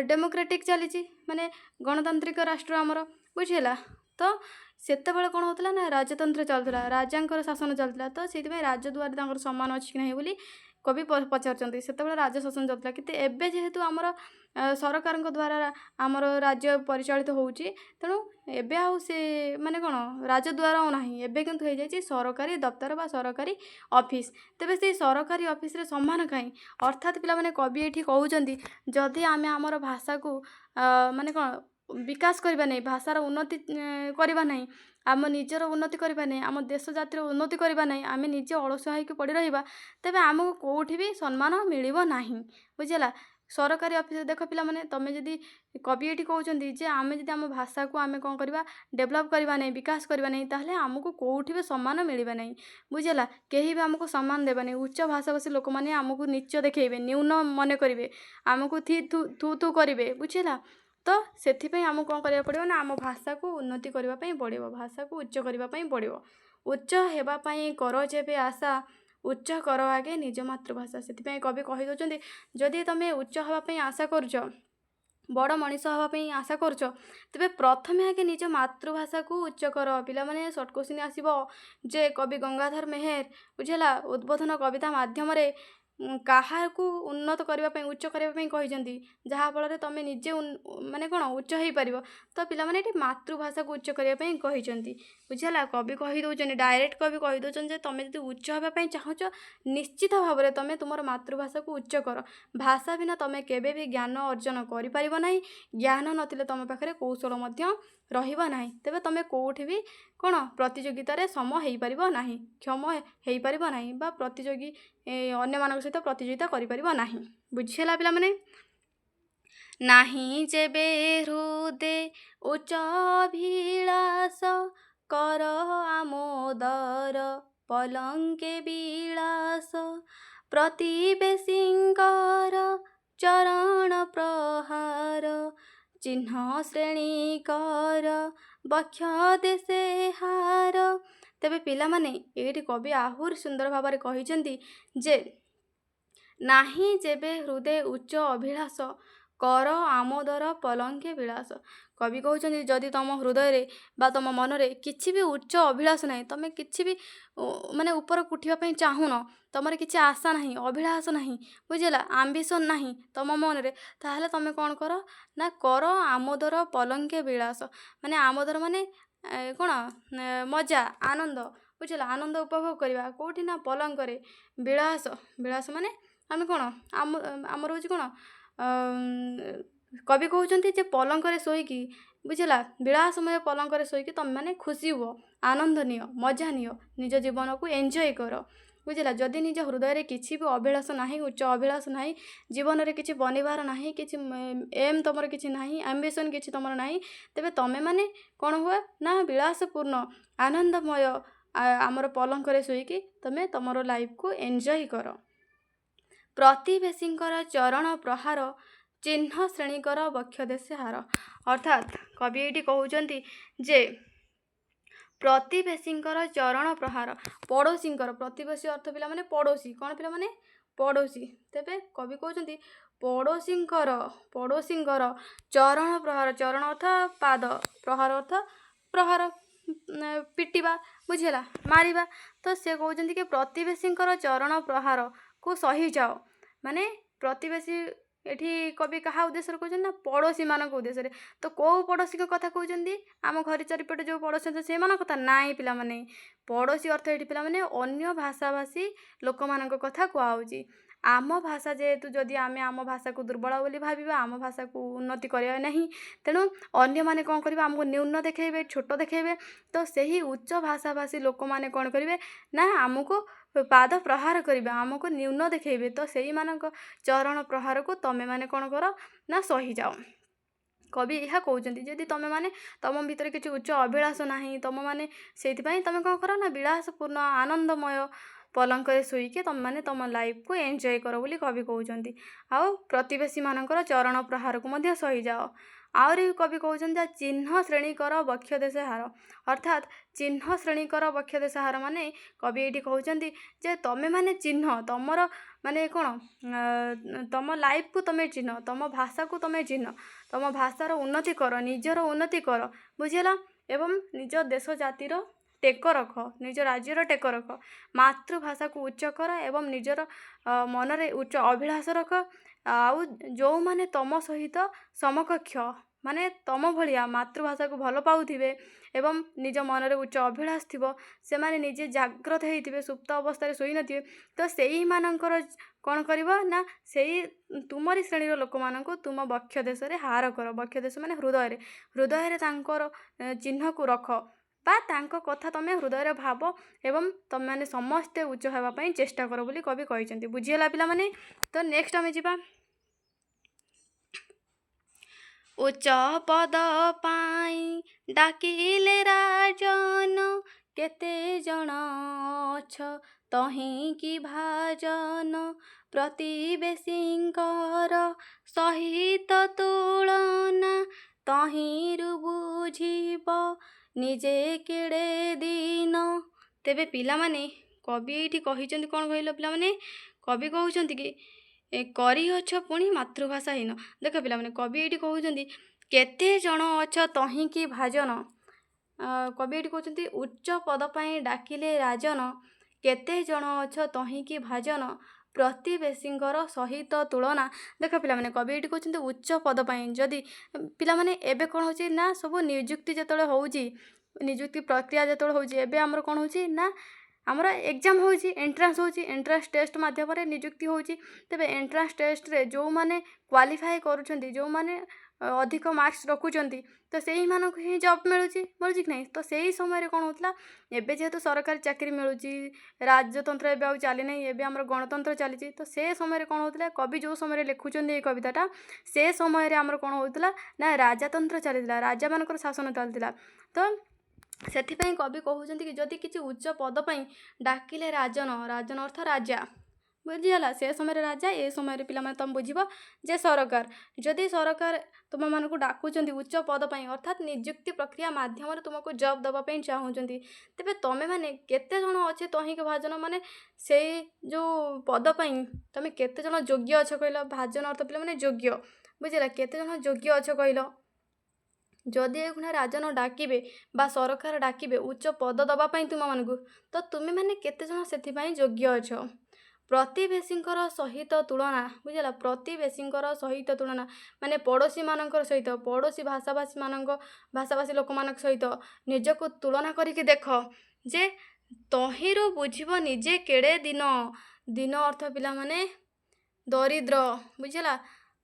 ଡେମୋକ୍ରାଟିକ୍ ଚାଲିଛି, ମାନେ ଗଣତାନ୍ତ୍ରିକ ରାଷ୍ଟ୍ର ଆମର, ବୁଝିଗଲା। ତ ସେତେବେଳେ କ'ଣ ହେଉଥିଲା ନା ରାଜତନ୍ତ୍ର ଚାଲୁଥିଲା, ରାଜାଙ୍କର ଶାସନ ଚାଲୁଥିଲା। ତ ସେଇଥିପାଇଁ ରାଜଦୁଆରେ ତାଙ୍କର ସମାନ ଅଛି କି ନାହିଁ ବୋଲି କବି ପଚାରୁଛନ୍ତି। ସେତେବେଳେ ରାଜ ଶାସନ ଚାଲୁଥିଲା, କିନ୍ତୁ ଏବେ ଯେହେତୁ ଆମର ସରକାରଙ୍କ ଦ୍ୱାରା ଆମର ରାଜ୍ୟ ପରିଚାଳିତ ହେଉଛି, ତେଣୁ ଏବେ ଆଉ ସେ ମାନେ କ'ଣ ରାଜଦୁଆର ଆଉ ନାହିଁ, ଏବେ କିନ୍ତୁ ହେଇଯାଇଛି ସରକାରୀ ଦପ୍ତର ବା ସରକାରୀ ଅଫିସ୍। ତେବେ ସେଇ ସରକାରୀ ଅଫିସ୍ରେ ସମାନ କାହିଁ? ଅର୍ଥାତ୍ ପିଲାମାନେ କବି ଏଠି କହୁଛନ୍ତି ଯଦି ଆମେ ଆମର ଭାଷାକୁ ମାନେ କ'ଣ ବିକାଶ କରିବା ନାହିଁ, ଭାଷାର ଉନ୍ନତି କରିବା ନାହିଁ, ଆମ ନିଜର ଉନ୍ନତି କରିବା ନାହିଁ, ଆମ ଦେଶ ଜାତିର ଉନ୍ନତି କରିବା ନାହିଁ, ଆମେ ନିଜେ ଅଳସୁଆ ହେଇକି ପଡ଼ି ରହିବା, ତେବେ ଆମକୁ କେଉଁଠି ବି ସମ୍ମାନ ମିଳିବ ନାହିଁ, ବୁଝିଲା। ସରକାରୀ ଅଫିସ୍ ଦେଖ ପିଲାମାନେ, ତମେ ଯଦି କବି ଏଠି କହୁଛନ୍ତି ଯେ ଆମେ ଯଦି ଆମ ଭାଷାକୁ ଆମେ କ'ଣ କରିବା ଡେଭଲପ୍ କରିବା ନାହିଁ, ବିକାଶ କରିବା ନାହିଁ, ତାହେଲେ ଆମକୁ କେଉଁଠି ବି ସମ୍ମାନ ମିଳିବ ନାହିଁ, ବୁଝିଲା। କେହି ବି ଆମକୁ ସମ୍ମାନ ଦେବେ ନାହିଁ। ଉଚ୍ଚ ଭାଷାଭାଷୀ ଲୋକମାନେ ଆମକୁ ନୀଚ ଦେଖେଇବେ, ନ୍ୟୁନ ମନେ କରିବେ, ଆମକୁ ଥୁ ଥୁ କରିବେ, ବୁଝିଲା। ତ ସେଥିପାଇଁ ଆମକୁ କ'ଣ କରିବାକୁ ପଡ଼ିବ ନା ଆମ ଭାଷାକୁ ଉନ୍ନତି କରିବା ପାଇଁ ପଡ଼ିବ, ଭାଷାକୁ ଉଚ୍ଚ କରିବା ପାଇଁ ପଡ଼ିବ। ଉଚ୍ଚ ହେବା ପାଇଁ କର ଯେବେ ଆଶା, ଉଚ୍ଚ କର ଆଗେ ନିଜ ମାତୃଭାଷା। ସେଥିପାଇଁ କବି କହି ଦେଉଛନ୍ତି ଯଦି ତୁମେ ଉଚ୍ଚ ହେବା ପାଇଁ ଆଶା କରୁଛ, ବଡ଼ ମଣିଷ ହେବା ପାଇଁ ଆଶା କରୁଛ, ତେବେ ପ୍ରଥମେ ଆଗେ ନିଜ ମାତୃଭାଷାକୁ ଉଚ୍ଚ କର। ପିଲାମାନେ ସର୍ଟ କୋଶ୍ଚିନ୍ ଆସିବ ଯେ କବି ଗଙ୍ଗାଧର ମେହେର, ବୁଝିଲା, ଉଦ୍ବୋଧନ କବିତା ମାଧ୍ୟମରେ କାହାକୁ ଉନ୍ନତ କରିବା ପାଇଁ ଉଚ୍ଚ କରିବା ପାଇଁ କହିଛନ୍ତି, ଯାହାଫଳରେ ତୁମେ ନିଜେ ମାନେ କ'ଣ ଉଚ୍ଚ ହେଇପାରିବ। ତ ପିଲାମାନେ ଏଠି ମାତୃଭାଷାକୁ ଉଚ୍ଚ କରିବା ପାଇଁ କହିଛନ୍ତି, ବୁଝିଲା। କବି କହି ଦେଉଛନ୍ତି, ଡାଇରେକ୍ଟ କବି କହି ଦେଉଛନ୍ତି ଯେ ତୁମେ ଯଦି ଉଚ୍ଚ ହେବା ପାଇଁ ଚାହୁଁଛ ନିଶ୍ଚିତ ଭାବରେ ତୁମେ ତୁମର ମାତୃଭାଷାକୁ ଉଚ୍ଚ କର। ଭାଷା ବିନା ତୁମେ କେବେ ବି ଜ୍ଞାନ ଅର୍ଜନ କରିପାରିବ ନାହିଁ। ଜ୍ଞାନ ନଥିଲେ ତୁମ ପାଖରେ କୌଶଳ ମଧ୍ୟ ରହିବ ନାହିଁ। ତେବେ ତୁମେ କେଉଁଠି ବି କ'ଣ ପ୍ରତିଯୋଗିତାରେ ସମ ହେଇପାରିବ ନାହିଁ, କ୍ଷମ ହେଇପାରିବ ନାହିଁ, ବା ପ୍ରତିଯୋଗୀ ଅନ୍ୟମାନଙ୍କ ସହିତ ପ୍ରତିଯୋଗିତା କରିପାରିବ ନାହିଁ, ବୁଝିହେଲା ପିଲାମାନେ। ନାହିଁ ଯେବେ ହୃଦେ ଉଚ୍ଚ ଅଭିଳାଷ, କର ଆମୋଦର ପଲଙ୍କେ ବିଳାସ, ପ୍ରତିବେଶୀଙ୍କର ଚରଣ ପ୍ରହାର, ଚିହ୍ନ ଶ୍ରେଣୀ କର ବକ୍ଷ ଦେଶେ ହାର। ତେବେ ପିଲାମାନେ ଏଇଠି କବି ଆହୁରି ସୁନ୍ଦର ଭାବରେ କହିଛନ୍ତି ଯେ ନାହିଁ ଯେବେ ହୃଦେ ଉଚ୍ଚ ଅଭିଳାଷ, କର ଆମୋଦର ପଲଙ୍କେ ବିଳାସ। କବି କହୁଛନ୍ତି ଯଦି ତୁମ ହୃଦୟରେ ବା ତୁମ ମନରେ କିଛି ବି ଉଚ୍ଚ ଅଭିଳାଷ ନାହିଁ, ତୁମେ କିଛି ବି ମାନେ ଉପରକୁ ଉଠିବା ପାଇଁ ଚାହୁଁନ, ତୁମର କିଛି ଆଶା ନାହିଁ, ଅଭିଳାଷ ନାହିଁ, ବୁଝିଲା, ଆମ୍ବିସନ୍ ନାହିଁ ତୁମ ମନରେ, ତାହେଲେ ତୁମେ କ'ଣ କର ନା କର ଆମୋଦର ପଲଙ୍କେ ବିଳାସ। ମାନେ ଆମୋଦର ମାନେ କ'ଣ ମଜା, ଆନନ୍ଦ, ବୁଝିଲା, ଆନନ୍ଦ ଉପଭୋଗ କରିବା କେଉଁଠି ନା ପଲଙ୍କରେ। ବିଳାସ, ବିଳାସ ମାନେ ଆମେ କ'ଣ ଆମର ହେଉଛି କ'ଣ କବି କହୁଛନ୍ତି ଯେ ପଲଙ୍କରେ ଶୋଇକି, ବୁଝିଲା, ବିଳାସମୟ ପଲଙ୍କରେ ଶୋଇକି ତୁମେମାନେ ଖୁସି ହୁଅ, ଆନନ୍ଦ ନିଅ, ମଜା ନିଅ, ନିଜ ଜୀବନକୁ ଏନ୍ଜୟ କର, ବୁଝିଲା। ଯଦି ନିଜ ହୃଦୟରେ କିଛି ବି ଅଭିଳାଷ ନାହିଁ, ଉଚ୍ଚ ଅଭିଳାଷ ନାହିଁ, ଜୀବନରେ କିଛି ବନିବାର ନାହିଁ, କିଛି ଏମ୍ ତୁମର କିଛି ନାହିଁ, ଆମ୍ବିସନ୍ କିଛି ତୁମର ନାହିଁ, ତେବେ ତୁମେମାନେ କ'ଣ ହୁଏ ନା ବିଳାସପୂର୍ଣ୍ଣ ଆନନ୍ଦମୟ ଆମର ପଲଙ୍କରେ ଶୋଇକି ତୁମେ ତୁମର ଲାଇଫ୍କୁ ଏନ୍ଜୟ କର। ପ୍ରତିବେଶୀଙ୍କର ଚରଣ ପ୍ରହାର, ଚିହ୍ନ ଶ୍ରେଣୀକର ବକ୍ଷ ଦେଶେ ହାର। ଅର୍ଥାତ୍ କବି ଏଇଠି କହୁଛନ୍ତି ଯେ ପ୍ରତିବେଶୀଙ୍କର ଚରଣ ପ୍ରହାର, ପଡ଼ୋଶୀଙ୍କର, ପ୍ରତିବେଶୀ ଅର୍ଥ ପିଲାମାନେ ପଡ଼ୋଶୀ, କ'ଣ ପିଲାମାନେ ପଡ଼ୋଶୀ। ତେବେ କବି କହୁଛନ୍ତି ପଡ଼ୋଶୀଙ୍କର ଚରଣ ପ୍ରହାର, ଚରଣ ଅର୍ଥ ପାଦ, ପ୍ରହାର ଅର୍ଥ ପ୍ରହାର, ପିଟିବା, ବୁଝିଲା, ମାରିବା। ତ ସେ କହୁଛନ୍ତି କି ପ୍ରତିବେଶୀଙ୍କର ଚରଣ ପ୍ରହାରକୁ ସହିଯାଅ, ମାନେ ପ୍ରତିବେଶୀ ଏଠି କବି କାହା ଉଦ୍ଦେଶ୍ୟରେ କହୁଛନ୍ତି ନା ପଡ଼ୋଶୀମାନଙ୍କ ଉଦ୍ଦେଶ୍ୟରେ। ତ କେଉଁ ପଡ଼ୋଶୀଙ୍କ କଥା କହୁଛନ୍ତି? ଆମ ଘର ଚାରିପଟେ ଯେଉଁ ପଡ଼ୋଶୀ ଅଛନ୍ତି ସେମାନଙ୍କ କଥା ନାଇଁ ପିଲାମାନେ। ପଡ଼ୋଶୀ ଅର୍ଥ ଏଠି ପିଲାମାନେ ଅନ୍ୟ ଭାଷାଭାଷୀ ଲୋକମାନଙ୍କ କଥା କୁହାହେଉଛି। ଆମ ଭାଷା ଯେହେତୁ ଯଦି ଆମେ ଆମ ଭାଷାକୁ ଦୁର୍ବଳ ବୋଲି ଭାବିବା, ଆମ ଭାଷାକୁ ଉନ୍ନତି କରିବା ନାହିଁ, ତେଣୁ ଅନ୍ୟମାନେ କ'ଣ କରିବେ? ଆମକୁ ନ୍ୟୁନ ଦେଖାଇବେ, ଛୋଟ ଦେଖାଇବେ। ତ ସେହି ଉଚ୍ଚ ଭାଷାଭାଷୀ ଲୋକମାନେ କ'ଣ କରିବେ ନା ଆମକୁ ପାଦ ପ୍ରହାର କରିବେ, ଆମକୁ ନ୍ୟୁନ ଦେଖାଇବେ। ତ ସେଇମାନଙ୍କ ଚରଣ ପ୍ରହାରକୁ ତମେମାନେ କ'ଣ କର ନା ସହିଯାଅ। କବି ଏହା କହୁଛନ୍ତି ଯଦି ତମେମାନେ ତମ ଭିତରେ କିଛି ଉଚ୍ଚ ଅଭିଳାଷ ନାହିଁ, ତମମାନେ ସେଇଥିପାଇଁ ତମେ କ'ଣ କର ନା ବିଳାସପୂର୍ଣ୍ଣ ଆନନ୍ଦମୟ ପଲଙ୍କରେ ଶୋଇକି ତମେମାନେ ତମ ଲାଇଫକୁ ଏନ୍ଜୟ କର ବୋଲି କବି କହୁଛନ୍ତି। ଆଉ ପ୍ରତିବେଶୀମାନଙ୍କର ଚରଣ ପ୍ରହାରକୁ ମଧ୍ୟ ସହିଯାଅ। ଆହୁରି କବି କହୁଛନ୍ତି ଯେ ଚିହ୍ନ ଶ୍ରେଣୀକର ବକ୍ଷ ଦେଶ ହାର, ଅର୍ଥାତ୍ ଚିହ୍ନ ଶ୍ରେଣୀକର ବକ୍ଷ ଦେଶ ହାର ମାନେ କବି ଏଇଠି କହୁଛନ୍ତି ଯେ ତମେମାନେ ଚିହ୍ନ, ତମର ମାନେ କ'ଣ ତମ ଲାଇଫକୁ ତମେ ଚିହ୍ନ, ତମ ଭାଷାକୁ ତମେ ଚିହ୍ନ, ତମ ଭାଷାର ଉନ୍ନତି କର, ନିଜର ଉନ୍ନତି କର, ବୁଝିଲା। ଏବଂ ନିଜ ଦେଶ ଜାତିର ଟେକ ରଖ, ନିଜ ରାଜ୍ୟର ଟେକ ରଖ, ମାତୃଭାଷାକୁ ଉଚ୍ଚ କର ଏବଂ ନିଜର ମନରେ ଉଚ୍ଚ ଅଭିଳାଷ ରଖ। ଆଉ ଯେଉଁମାନେ ତମ ସହିତ ସମକକ୍ଷ ମାନେ ତମ ଭଳିଆ ମାତୃଭାଷାକୁ ଭଲ ପାଉଥିବେ ଏବଂ ନିଜ ମନରେ ଉଚ୍ଚ ଅଭିଳାଷ ଥିବ, ସେମାନେ ନିଜେ ଜାଗ୍ରତ ହେଇଥିବେ, ସୁପ୍ତ ଅବସ୍ଥାରେ ଶୋଇନଥିବେ, ତ ସେଇମାନଙ୍କର କ'ଣ କରିବ ନା ସେଇ ତୁମରି ଶ୍ରେଣୀର ଲୋକମାନଙ୍କୁ ତୁମ ବକ୍ଷ ଦେଶରେ ହାର କର। ବକ୍ଷ ଦେଶ ମାନେ ହୃଦୟରେ ତାଙ୍କର ଚିହ୍ନକୁ ରଖ ବା ତାଙ୍କ କଥା ତମେ ହୃଦୟରେ ଭାବ ଏବଂ ତମେମାନେ ସମସ୍ତେ ଉଚ୍ଚ ହେବା ପାଇଁ ଚେଷ୍ଟା କର ବୋଲି କବି କହିଛନ୍ତି। ବୁଝିହେଲା ପିଲାମାନେ? ତ ନେକ୍ସଟ ଆମେ ଯିବା। ଉଚ୍ଚ ପଦ ପାଇଁ ଡାକିଲେ ରାଜନ, କେତେ ଜଣ ଅଛ ତହିଁକି ଭାଜନ, ପ୍ରତିବେଶୀଙ୍କର ସହିତ ତୁଳନା, ତହିଁରୁ ବୁଝିବ ନିଜେ କେଡ଼େ ଦିନ। ତେବେ ପିଲାମାନେ କବି ଏଇଠି କହିଛନ୍ତି କ'ଣ କହିଲ ପିଲାମାନେ? କବି କହୁଛନ୍ତି କି କରିଅଛ ପୁଣି ମାତୃଭାଷାହୀନ। ଦେଖ ପିଲାମାନେ କବି ଏଇଠି କହୁଛନ୍ତି କେତେ ଜଣ ଅଛ ତହିଁକି ଭାଜନ। କବି ଏଇଠି କହୁଛନ୍ତି ଉଚ୍ଚ ପଦ ପାଇଁ ଡାକିଲେ ରାଜନ, କେତେ ଜଣ ଅଛ ତହିଁକି ଭାଜନ, ପ୍ରତିବେଶୀଙ୍କର ସହିତ ତୁଳନା। ଦେଖ ପିଲାମାନେ କବି ଏଇଠି କହୁଛନ୍ତି ଉଚ୍ଚ ପଦ ପାଇଁ। ଯଦି ପିଲାମାନେ ଏବେ କ'ଣ ହେଉଛି ନା ସବୁ ନିଯୁକ୍ତି ଯେତେବେଳେ ହେଉଛି, ନିଯୁକ୍ତି ପ୍ରକ୍ରିୟା ଯେତେବେଳେ ହେଉଛି, ଏବେ ଆମର କ'ଣ ହେଉଛି ନା ଆମର ଏକ୍ଜାମ୍ ହେଉଛି, ଏଣ୍ଟ୍ରାନ୍ସ ହେଉଛି, ଏଣ୍ଟ୍ରାନ୍ସ ଟେଷ୍ଟ ମାଧ୍ୟମରେ ନିଯୁକ୍ତି ହେଉଛି। ତେବେ ଏଣ୍ଟ୍ରାନ୍ସ ଟେଷ୍ଟରେ ଯେଉଁମାନେ କ୍ୱାଲିଫାଏ କରୁଛନ୍ତି, ଯେଉଁମାନେ ଅଧିକ ମାର୍କସ୍ ରଖୁଛନ୍ତି, ତ ସେଇମାନଙ୍କୁ ହିଁ ଜବ୍ ମିଳୁଛି କି ନାହିଁ? ତ ସେଇ ସମୟରେ କ'ଣ ହେଉଥିଲା, ଏବେ ଯେହେତୁ ସରକାରୀ ଚାକିରି ମିଳୁଛି, ରାଜତନ୍ତ୍ର ଏବେ ଆଉ ଚାଲିନାହିଁ, ଏବେ ଆମର ଗଣତନ୍ତ୍ର ଚାଲିଛି। ତ ସେ ସମୟରେ କ'ଣ ହେଉଥିଲା, କବି ଯେଉଁ ସମୟରେ ଲେଖୁଛନ୍ତି ଏଇ କବିତାଟା, ସେ ସମୟରେ ଆମର କ'ଣ ହେଉଥିଲା ନା ରାଜତନ୍ତ୍ର ଚାଲିଥିଲା, ରାଜାମାନଙ୍କର ଶାସନ ଚାଲିଥିଲା। ତ ସେଥିପାଇଁ କବି କହୁଛନ୍ତି କି ଯଦି କିଛି ଉଚ୍ଚ ପଦ ପାଇଁ ଡାକିଲେ ରାଜନ, ରାଜନ ଅର୍ଥ ରାଜା, ବୁଝିଗଲା। ସେ ସମୟରେ ରାଜା, ଏ ସମୟରେ ପିଲାମାନେ ତମେ ବୁଝିବ ଯେ ସରକାର। ଯଦି ସରକାର ତୁମମାନଙ୍କୁ ଡାକୁଛନ୍ତି ଉଚ୍ଚ ପଦ ପାଇଁ, ଅର୍ଥାତ୍ ନିଯୁକ୍ତି ପ୍ରକ୍ରିୟା ମାଧ୍ୟମରେ ତୁମକୁ ଜବ୍ ଦେବା ପାଇଁ ଚାହୁଁଛନ୍ତି, ତେବେ ତମେମାନେ କେତେ ଜଣ ଅଛି ତହିଁକି ଭାଜନ, ମାନେ ସେଇ ଯେଉଁ ପଦ ପାଇଁ ତମେ କେତେ ଜଣ ଯୋଗ୍ୟ ଅଛ କହିଲ? ଭାଜନ ଅର୍ଥ ପିଲାମାନେ ଯୋଗ୍ୟ, ବୁଝିଲା। କେତେ ଜଣ ଯୋଗ୍ୟ ଅଛ କହିଲ? ଯଦି ଏଗୁଣା ରାଜନ ଡାକିବେ ବା ସରକାର ଡାକିବେ ଉଚ୍ଚ ପଦ ଦେବା ପାଇଁ ତୁମମାନଙ୍କୁ, ତ ତୁମେମାନେ କେତେ ଜଣ ସେଥିପାଇଁ ଯୋଗ୍ୟ ଅଛ? ପ୍ରତିବେଶୀଙ୍କର ସହିତ ତୁଳନା, ବୁଝିଲା। ପ୍ରତିବେଶୀଙ୍କର ସହିତ ତୁଳନା ମାନେ ପଡ଼ୋଶୀମାନଙ୍କର ସହିତ, ପଡ଼ୋଶୀ ଭାଷାଭାଷୀ ଲୋକମାନଙ୍କ ସହିତ ନିଜକୁ ତୁଳନା କରିକି ଦେଖ ଯେ ତହିଁରୁ ବୁଝିବ ନିଜେ କେଡ଼େ ଦିନ। ଦିନ ଅର୍ଥ ପିଲାମାନେ ଦରିଦ୍ର, ବୁଝିଲା,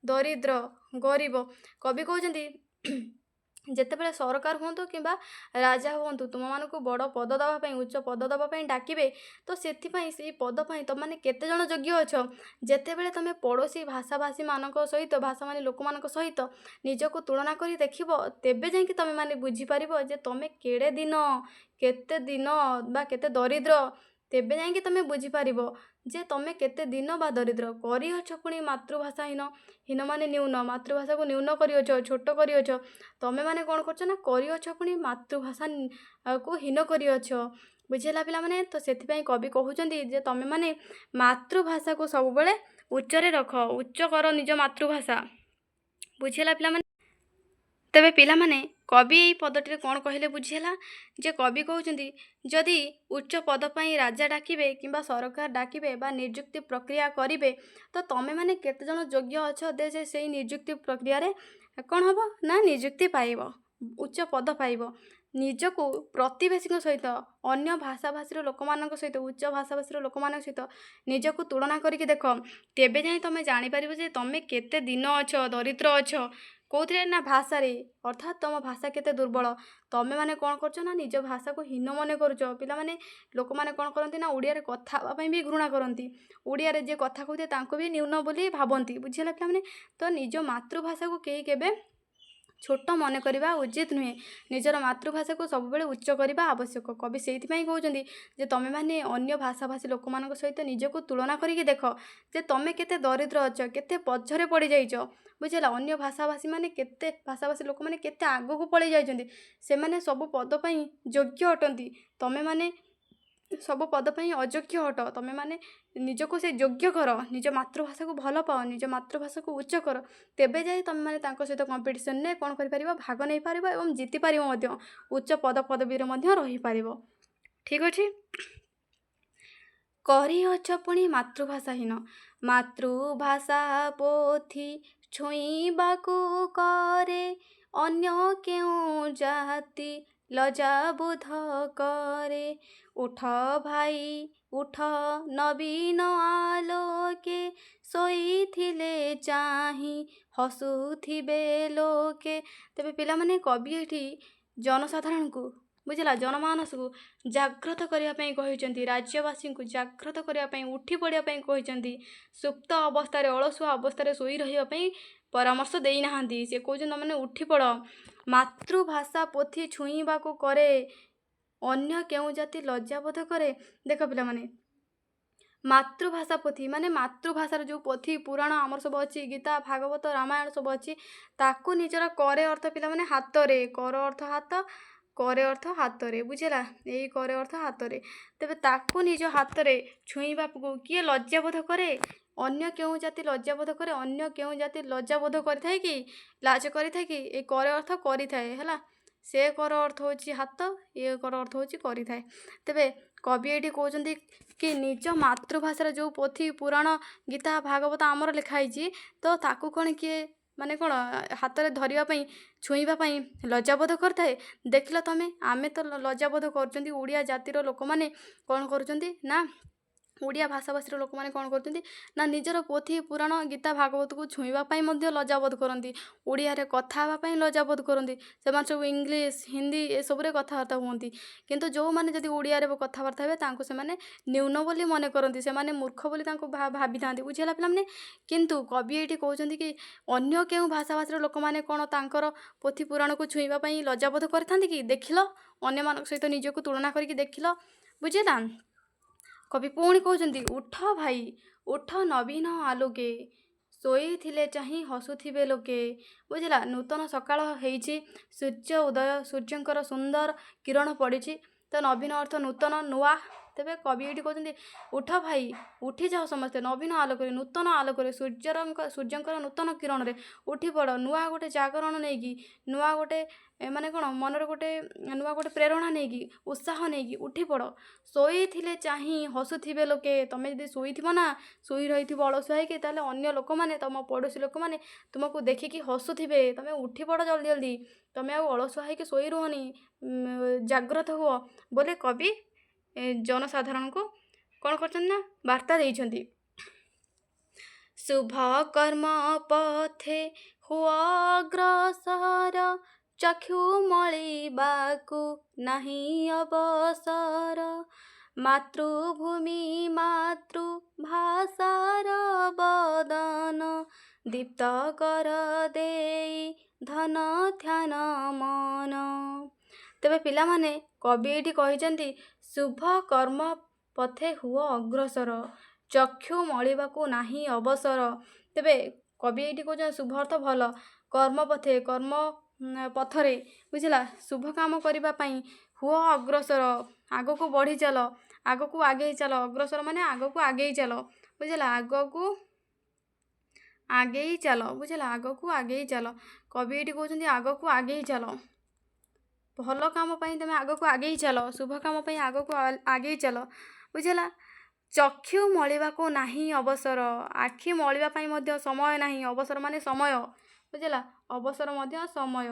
ଦରିଦ୍ର, ଗରିବ। କବି କହୁଛନ୍ତି ଯେତେବେଳେ ସରକାର ହୁଅନ୍ତୁ କିମ୍ବା ରାଜା ହୁଅନ୍ତୁ ତୁମମାନଙ୍କୁ ବଡ଼ ପଦ ଦେବା ପାଇଁ, ଉଚ୍ଚ ପଦ ଦେବା ପାଇଁ ଡାକିବେ, ତ ସେଥିପାଇଁ ସେଇ ପଦ ପାଇଁ ତୁମମାନେ କେତେ ଜଣ ଯୋଗ୍ୟ ଅଛ? ଯେତେବେଳେ ତୁମେ ପଡ଼ୋଶୀ ଭାଷାଭାଷୀମାନଙ୍କ ସହିତ, ଭାଷାମାନେ ଲୋକମାନଙ୍କ ସହିତ ନିଜକୁ ତୁଳନା କରି ଦେଖିବ, ତେବେ ଯାଇକି ତୁମେମାନେ ବୁଝିପାରିବ ଯେ ତୁମେ କେଡ଼େ ଦିନ, କେତେ ଦିନ ବା କେତେ ଦରିଦ୍ର। ତେବେ ଯାଇକି ତୁମେ ବୁଝିପାରିବ ଯେ ତୁମେ କେତେ ଦିନ ବା ଦରିଦ୍ର। କରିଅଛ ପୁଣି ମାତୃଭାଷାହୀନ, ହୀନ ମାନେ ନ୍ୟୁନ, ମାତୃଭାଷାକୁ ନ୍ୟୁନ କରିଅଛ, ଛୋଟ କରିଅଛ। ତୁମେମାନେ କ'ଣ କରୁଛ ନା କରିଅଛ ପୁଣି ମାତୃଭାଷାକୁ ହୀନ କରିଅଛ, ବୁଝିଲା ପିଲାମାନେ। ତ ସେଥିପାଇଁ କବି କହୁଛନ୍ତି ଯେ ତୁମେମାନେ ମାତୃଭାଷାକୁ ସବୁବେଳେ ଉଚ୍ଚରେ ରଖ, ଉଚ୍ଚ କର ନିଜ ମାତୃଭାଷା, ବୁଝିଲା ପିଲାମାନେ। ତ ତେବେ ପିଲାମାନେ କବି ଏଇ ପଦଟିରେ କ'ଣ କହିଲେ ବୁଝିହେଲା ଯେ କବି କହୁଛନ୍ତି ଯଦି ଉଚ୍ଚ ପଦ ପାଇଁ ରାଜା ଡାକିବେ କିମ୍ବା ସରକାର ଡାକିବେ ବା ନିଯୁକ୍ତି ପ୍ରକ୍ରିୟା କରିବେ ତ ତମେମାନେ କେତେଜଣ ଯୋଗ୍ୟ ଅଛ ଯେ ସେଇ ନିଯୁକ୍ତି ପ୍ରକ୍ରିୟାରେ କ'ଣ ହେବ ନା ନିଯୁକ୍ତି ପାଇବ, ଉଚ୍ଚ ପଦ ପାଇବ। ନିଜକୁ ପ୍ରତିବେଶୀଙ୍କ ସହିତ ଅନ୍ୟ ଭାଷାଭାଷୀର ଲୋକମାନଙ୍କ ସହିତ ଉଚ୍ଚ ଭାଷାଭାଷୀର ଲୋକମାନଙ୍କ ସହିତ ନିଜକୁ ତୁଳନା କରିକି ଦେଖ, ତେବେ ଯାଇ ତମେ ଜାଣିପାରିବ ଯେ ତମେ କେତେ ଦିନ ଅଛ, ଦରିଦ୍ର ଅଛ। କେଉଁଥିରେ ନା ଭାଷାରେ, ଅର୍ଥାତ୍ ତମ ଭାଷା କେତେ ଦୁର୍ବଳ। ତମେମାନେ କ'ଣ କରୁଛ ନା ନିଜ ଭାଷାକୁ ହୀନ ମନେ କରୁଛ। ପିଲାମାନେ ଲୋକମାନେ କ'ଣ କରନ୍ତି ନା ଓଡ଼ିଆରେ କଥା ହେବା ପାଇଁ ବି ଘୃଣା କରନ୍ତି। ଓଡ଼ିଆରେ ଯିଏ କଥା କହୁଥିବେ ତାଙ୍କୁ ବି ନ୍ୟୁନ ବୋଲି ଭାବନ୍ତି। ବୁଝିହେଲା ପିଲାମାନେ? ତ ନିଜ ମାତୃଭାଷାକୁ କେହି କେବେ ଛୋଟ ମନେ କରିବା ଉଚିତ ନୁହେଁ। ନିଜର ମାତୃଭାଷାକୁ ସବୁବେଳେ ଉଚ୍ଚ କରିବା ଆବଶ୍ୟକ। କବି ସେଇଥିପାଇଁ କହୁଛନ୍ତି ଯେ ତମେମାନେ ଅନ୍ୟ ଭାଷାଭାଷୀ ଲୋକମାନଙ୍କ ସହିତ ନିଜକୁ ତୁଳନା କରିକି ଦେଖ ଯେ ତମେ କେତେ ଦରିଦ୍ର ଅଛ, କେତେ ପଛରେ ପଡ଼ିଯାଇଛ। ବୁଝିଲା? ଅନ୍ୟ ଭାଷାଭାଷୀମାନେ କେତେ ଭାଷାଭାଷୀ ଲୋକମାନେ କେତେ ଆଗକୁ ପଳେଇ ଯାଇଛନ୍ତି। ସେମାନେ ସବୁ ପଦ ପାଇଁ ଯୋଗ୍ୟ ଅଟନ୍ତି। ତମେମାନେ ସବୁ ପଦ ପାଇଁ ଅଯୋଗ୍ୟ ଅଟ। ତମେମାନେ ନିଜକୁ ସେ ଯୋଗ୍ୟ କର, ନିଜ ମାତୃଭାଷାକୁ ଭଲ ପାଅ, ନିଜ ମାତୃଭାଷାକୁ ଉଚ୍ଚ କର, ତେବେ ଯାଇ ତମେମାନେ ତାଙ୍କ ସହିତ କମ୍ପିଟିସନରେ କ'ଣ କରିପାରିବ, ଭାଗ ନେଇପାରିବ ଏବଂ ଜିତିପାରିବ ମଧ୍ୟ, ଉଚ୍ଚ ପଦପଦବୀରେ ମଧ୍ୟ ରହିପାରିବ। ଠିକ୍ ଅଛି? କରିଅଛ ପୁଣି ମାତୃଭାଷାହୀନ, ମାତୃଭାଷା ପୋଥି ଛୁଇଁବାକୁ କରେ, ଅନ୍ୟ କେଉଁ ଜାତି ଲଜାବୋଧ କରେ। ଉଠ ଭାଇ ଉଠ ନବୀନ ଆଲୋକେ, ଶୋଇଥିଲେ ଚାହିଁ ହସୁଥିବେ ଲୋକେ। ତେବେ ପିଲାମାନେ କବି ଏଠି ଜନସାଧାରଣଙ୍କୁ, ବୁଝିଲା, ଜନମାନସକୁ ଜାଗ୍ରତ କରିବା ପାଇଁ କହିଛନ୍ତି, ରାଜ୍ୟବାସୀଙ୍କୁ ଜାଗ୍ରତ କରିବା ପାଇଁ, ଉଠି ପଡ଼ିବା ପାଇଁ କହିଛନ୍ତି। ସୁପ୍ତ ଅବସ୍ଥାରେ, ଅଳସୁଆ ଅବସ୍ଥାରେ ଶୋଇ ରହିବା ପାଇଁ ପରାମର୍ଶ ଦେଇନାହାନ୍ତି। ସେ କହୁଛନ୍ତି ତମେମାନେ ଉଠି ପଡ଼। ମାତୃଭାଷା ପୋଥି ଛୁଇଁବାକୁ କରେ, ଅନ୍ୟ କେଉଁ ଜାତି ଲଜ୍ଜାବୋଧ କରେ। ଦେଖ ପିଲାମାନେ, ମାତୃଭାଷା ପୋଥି ମାନେ ମାତୃଭାଷାର ଯେଉଁ ପୋଥି ପୁରାଣ ଆମର ସବୁ ଅଛି, ଗୀତା ଭାଗବତ ରାମାୟଣ ସବୁ ଅଛି, ତାକୁ ନିଜର କରେ ଅର୍ଥ ପିଲାମାନେ ହାତରେ, କର ଅର୍ଥ ହାତ, କରେ ଅର୍ଥ ହାତରେ। ବୁଝିଲା? ଏଇ କରେ ଅର୍ଥ ହାତରେ। ତେବେ ତାକୁ ନିଜ ହାତରେ ଛୁଇଁବାକୁ କିଏ ଲଜ୍ଜାବୋଧ କରେ? ଅନ୍ୟ କେଉଁ ଜାତି ଲଜ୍ଜାବୋଧ କରେ? ଅନ୍ୟ କେଉଁ ଜାତି ଲଜ୍ଜାବୋଧ କରିଥାଏ କି, ଲାଜ କରିଥାଏ କି? ଏଇ କରେ ଅର୍ଥ କରିଥାଏ। ହେଲା? ସେ କର ଅର୍ଥ ହେଉଛି ହାତ, ଏ କର ଅର୍ଥ ହେଉଛି କରିଥାଏ। ତେବେ କବି ଏଇଠି କହୁଛନ୍ତି କି ନିଜ ମାତୃଭାଷାର ଯେଉଁ ପୋଥି ପୁରାଣ ଗୀତା ଭାଗବତ ଆମର ଲେଖା ହେଇଛି, ତ ତାକୁ କ'ଣ କିଏ ମାନେ କ'ଣ ହାତରେ ଧରିବା ପାଇଁ, ଛୁଇଁବା ପାଇଁ ଲଜ୍ଜାବୋଧ କରିଥାଏ? ଦେଖିଲ ତମେ, ଆମେ ତ ଲଜ୍ଜାବୋଧ କରୁଛନ୍ତି। ଓଡ଼ିଆ ଜାତିର ଲୋକମାନେ କ'ଣ କରୁଛନ୍ତି ନା ଓଡ଼ିଆ ଭାଷାଭାଷୀର ଲୋକମାନେ କ'ଣ କରୁଛନ୍ତି ନା ନିଜର ପୋଥି ପୁରାଣ ଗୀତା ଭାଗବତକୁ ଛୁଇଁବା ପାଇଁ ମଧ୍ୟ ଲଜ୍ଜାବୋଧ କରନ୍ତି। ଓଡ଼ିଆରେ କଥା ହେବା ପାଇଁ ଲଜ୍ଜାବୋଧ କରନ୍ତି। ସେମାନେ ସବୁ ଇଂଲିଶ ହିନ୍ଦୀ ଏସବୁରେ କଥାବାର୍ତ୍ତା ହୁଅନ୍ତି। କିନ୍ତୁ ଯେଉଁମାନେ ଯଦି ଓଡ଼ିଆରେ କଥାବାର୍ତ୍ତା ହେବେ ତାଙ୍କୁ ସେମାନେ ନ୍ୟୁନ ବୋଲି ମନେ କରନ୍ତି, ସେମାନେ ମୂର୍ଖ ବୋଲି ତାଙ୍କୁ ଭାବିଥାନ୍ତି। ବୁଝିହେଲା ପିଲାମାନେ? କିନ୍ତୁ କବି ଏଇଠି କହୁଛନ୍ତି କି ଅନ୍ୟ କେଉଁ ଭାଷାଭାଷୀର ଲୋକମାନେ କ'ଣ ତାଙ୍କର ପୋଥି ପୁରାଣକୁ ଛୁଇଁବା ପାଇଁ ଲଜ୍ଜାବୋଧ କରିଥାନ୍ତି କି? ଦେଖିଲ, ଅନ୍ୟମାନଙ୍କ ସହିତ ନିଜକୁ ତୁଳନା କରିକି ଦେଖିଲ। ବୁଝିଲା? କବି ପୁଣି କହୁଛନ୍ତି ଉଠ ଭାଇ ଉଠ ନବୀନ ଆଲୋକେ, ଶୋଇଥିଲେ ଚାହିଁ ହସୁଥିବେ ଲୋକେ। ବୁଝିଲା? ନୂତନ ସକାଳ ହେଇଛି, ସୂର୍ଯ୍ୟ ଉଦୟ, ସୂର୍ଯ୍ୟଙ୍କର ସୁନ୍ଦର କିରଣ ପଡ଼ିଛି। ତ ନବୀନ ଅର୍ଥ ନୂତନ, ନୂଆ। ତେବେ କବି ଏଇଠି କହୁଛନ୍ତି ଉଠ ଭାଇ, ଉଠିଯାଅ ସମସ୍ତେ ନବୀନ ଆଲୋକରେ, ନୂତନ ଆଲୋକରେ, ସୂର୍ଯ୍ୟଙ୍କର ନୂତନ କିରଣରେ ଉଠି ପଡ଼। ନୂଆ ଗୋଟେ ଜାଗରଣ ନେଇକି, ନୂଆ ଗୋଟେ ମାନେ କ'ଣ ମନରେ ଗୋଟେ ନୂଆ ଗୋଟେ ପ୍ରେରଣା ନେଇକି, ଉତ୍ସାହ ନେଇକି ଉଠି ପଡ଼। ଶୋଇଥିଲେ ଚାହିଁ ହସୁଥିବେ ଲୋକେ। ତମେ ଯଦି ଶୋଇଥିବ ନା, ଶୋଇ ରହିଥିବ ଅଳସୁଆ ହେଇକି, ତାହେଲେ ଅନ୍ୟ ଲୋକମାନେ, ତମ ପଡ଼ୋଶୀ ଲୋକମାନେ ତୁମକୁ ଦେଖିକି ହସୁଥିବେ। ତମେ ଉଠି ପଡ଼ ଜଲ୍ଦି ଜଲ୍ଦି, ତମେ ଆଉ ଅଳସୁଆ ହେଇକି ଶୋଇ ରୁହନି, ଜାଗ୍ରତ ହୁଅ ବୋଲି କବି ଜନସାଧାରଣଙ୍କୁ କ'ଣ କରିଛନ୍ତି ନା ବାର୍ତ୍ତା ଦେଇଛନ୍ତି। ଶୁଭ କର୍ମ ପଥେ ହୁଅ ଅଗ୍ରସର, ଚକ୍ଷୁ ମଳିବାକୁ ନାହିଁ ଅବସର। ମାତୃଭୂମି ମାତୃଭାଷାର ବଦନ, ଦୀପ୍ତ କର ଦେଇ ଧନ ଧ୍ୟାନ ମନ। ତେବେ ପିଲାମାନେ କବି ଏଇଠି କହିଛନ୍ତି ଶୁଭ କର୍ମ ପଥେ ହୁଅ ଅଗ୍ରସର, ଚକ୍ଷୁ ମଳିବାକୁ ନାହିଁ ଅବସର। ତେବେ କବି ଏଇଠି କହୁଛନ୍ତି ଶୁଭ ଅର୍ଥ ଭଲ, କର୍ମ ପଥେ, କର୍ମ ପଥରେ, ବୁଝିଲା, ଶୁଭ କାମ କରିବା ପାଇଁ, ହୁଅ ଅଗ୍ରସର, ଆଗକୁ ବଢ଼ି ଚାଲ, ଆଗକୁ ଆଗେଇ ଚାଲ। ଅଗ୍ରସର ମାନେ ଆଗକୁ ଆଗେଇ ଚାଲ। ବୁଝିଲା? ଆଗକୁ ଆଗେଇ ଚାଲ। ବୁଝିଲା, ଆଗକୁ ଆଗେଇ ଚାଲ। କବି ଏଇଠି କହୁଛନ୍ତି ଆଗକୁ ଆଗେଇ ଚାଲ। ଭଲ କାମ ପାଇଁ ତମେ ଆଗକୁ ଆଗେଇ ଚାଲ, ଶୁଭ କାମ ପାଇଁ ଆଗକୁ ଆଗେଇ ଚାଲ। ବୁଝିଲା, ଚକ୍ଷୁ ମଳିବାକୁ ନାହିଁ ଅବସର, ଆଖି ମଳିବା ପାଇଁ ମଧ୍ୟ ସମୟ ନାହିଁ। ଅବସର ମାନେ ସମୟ। ବୁଝିଲା, ଅବସର ମଧ୍ୟ ସମୟ।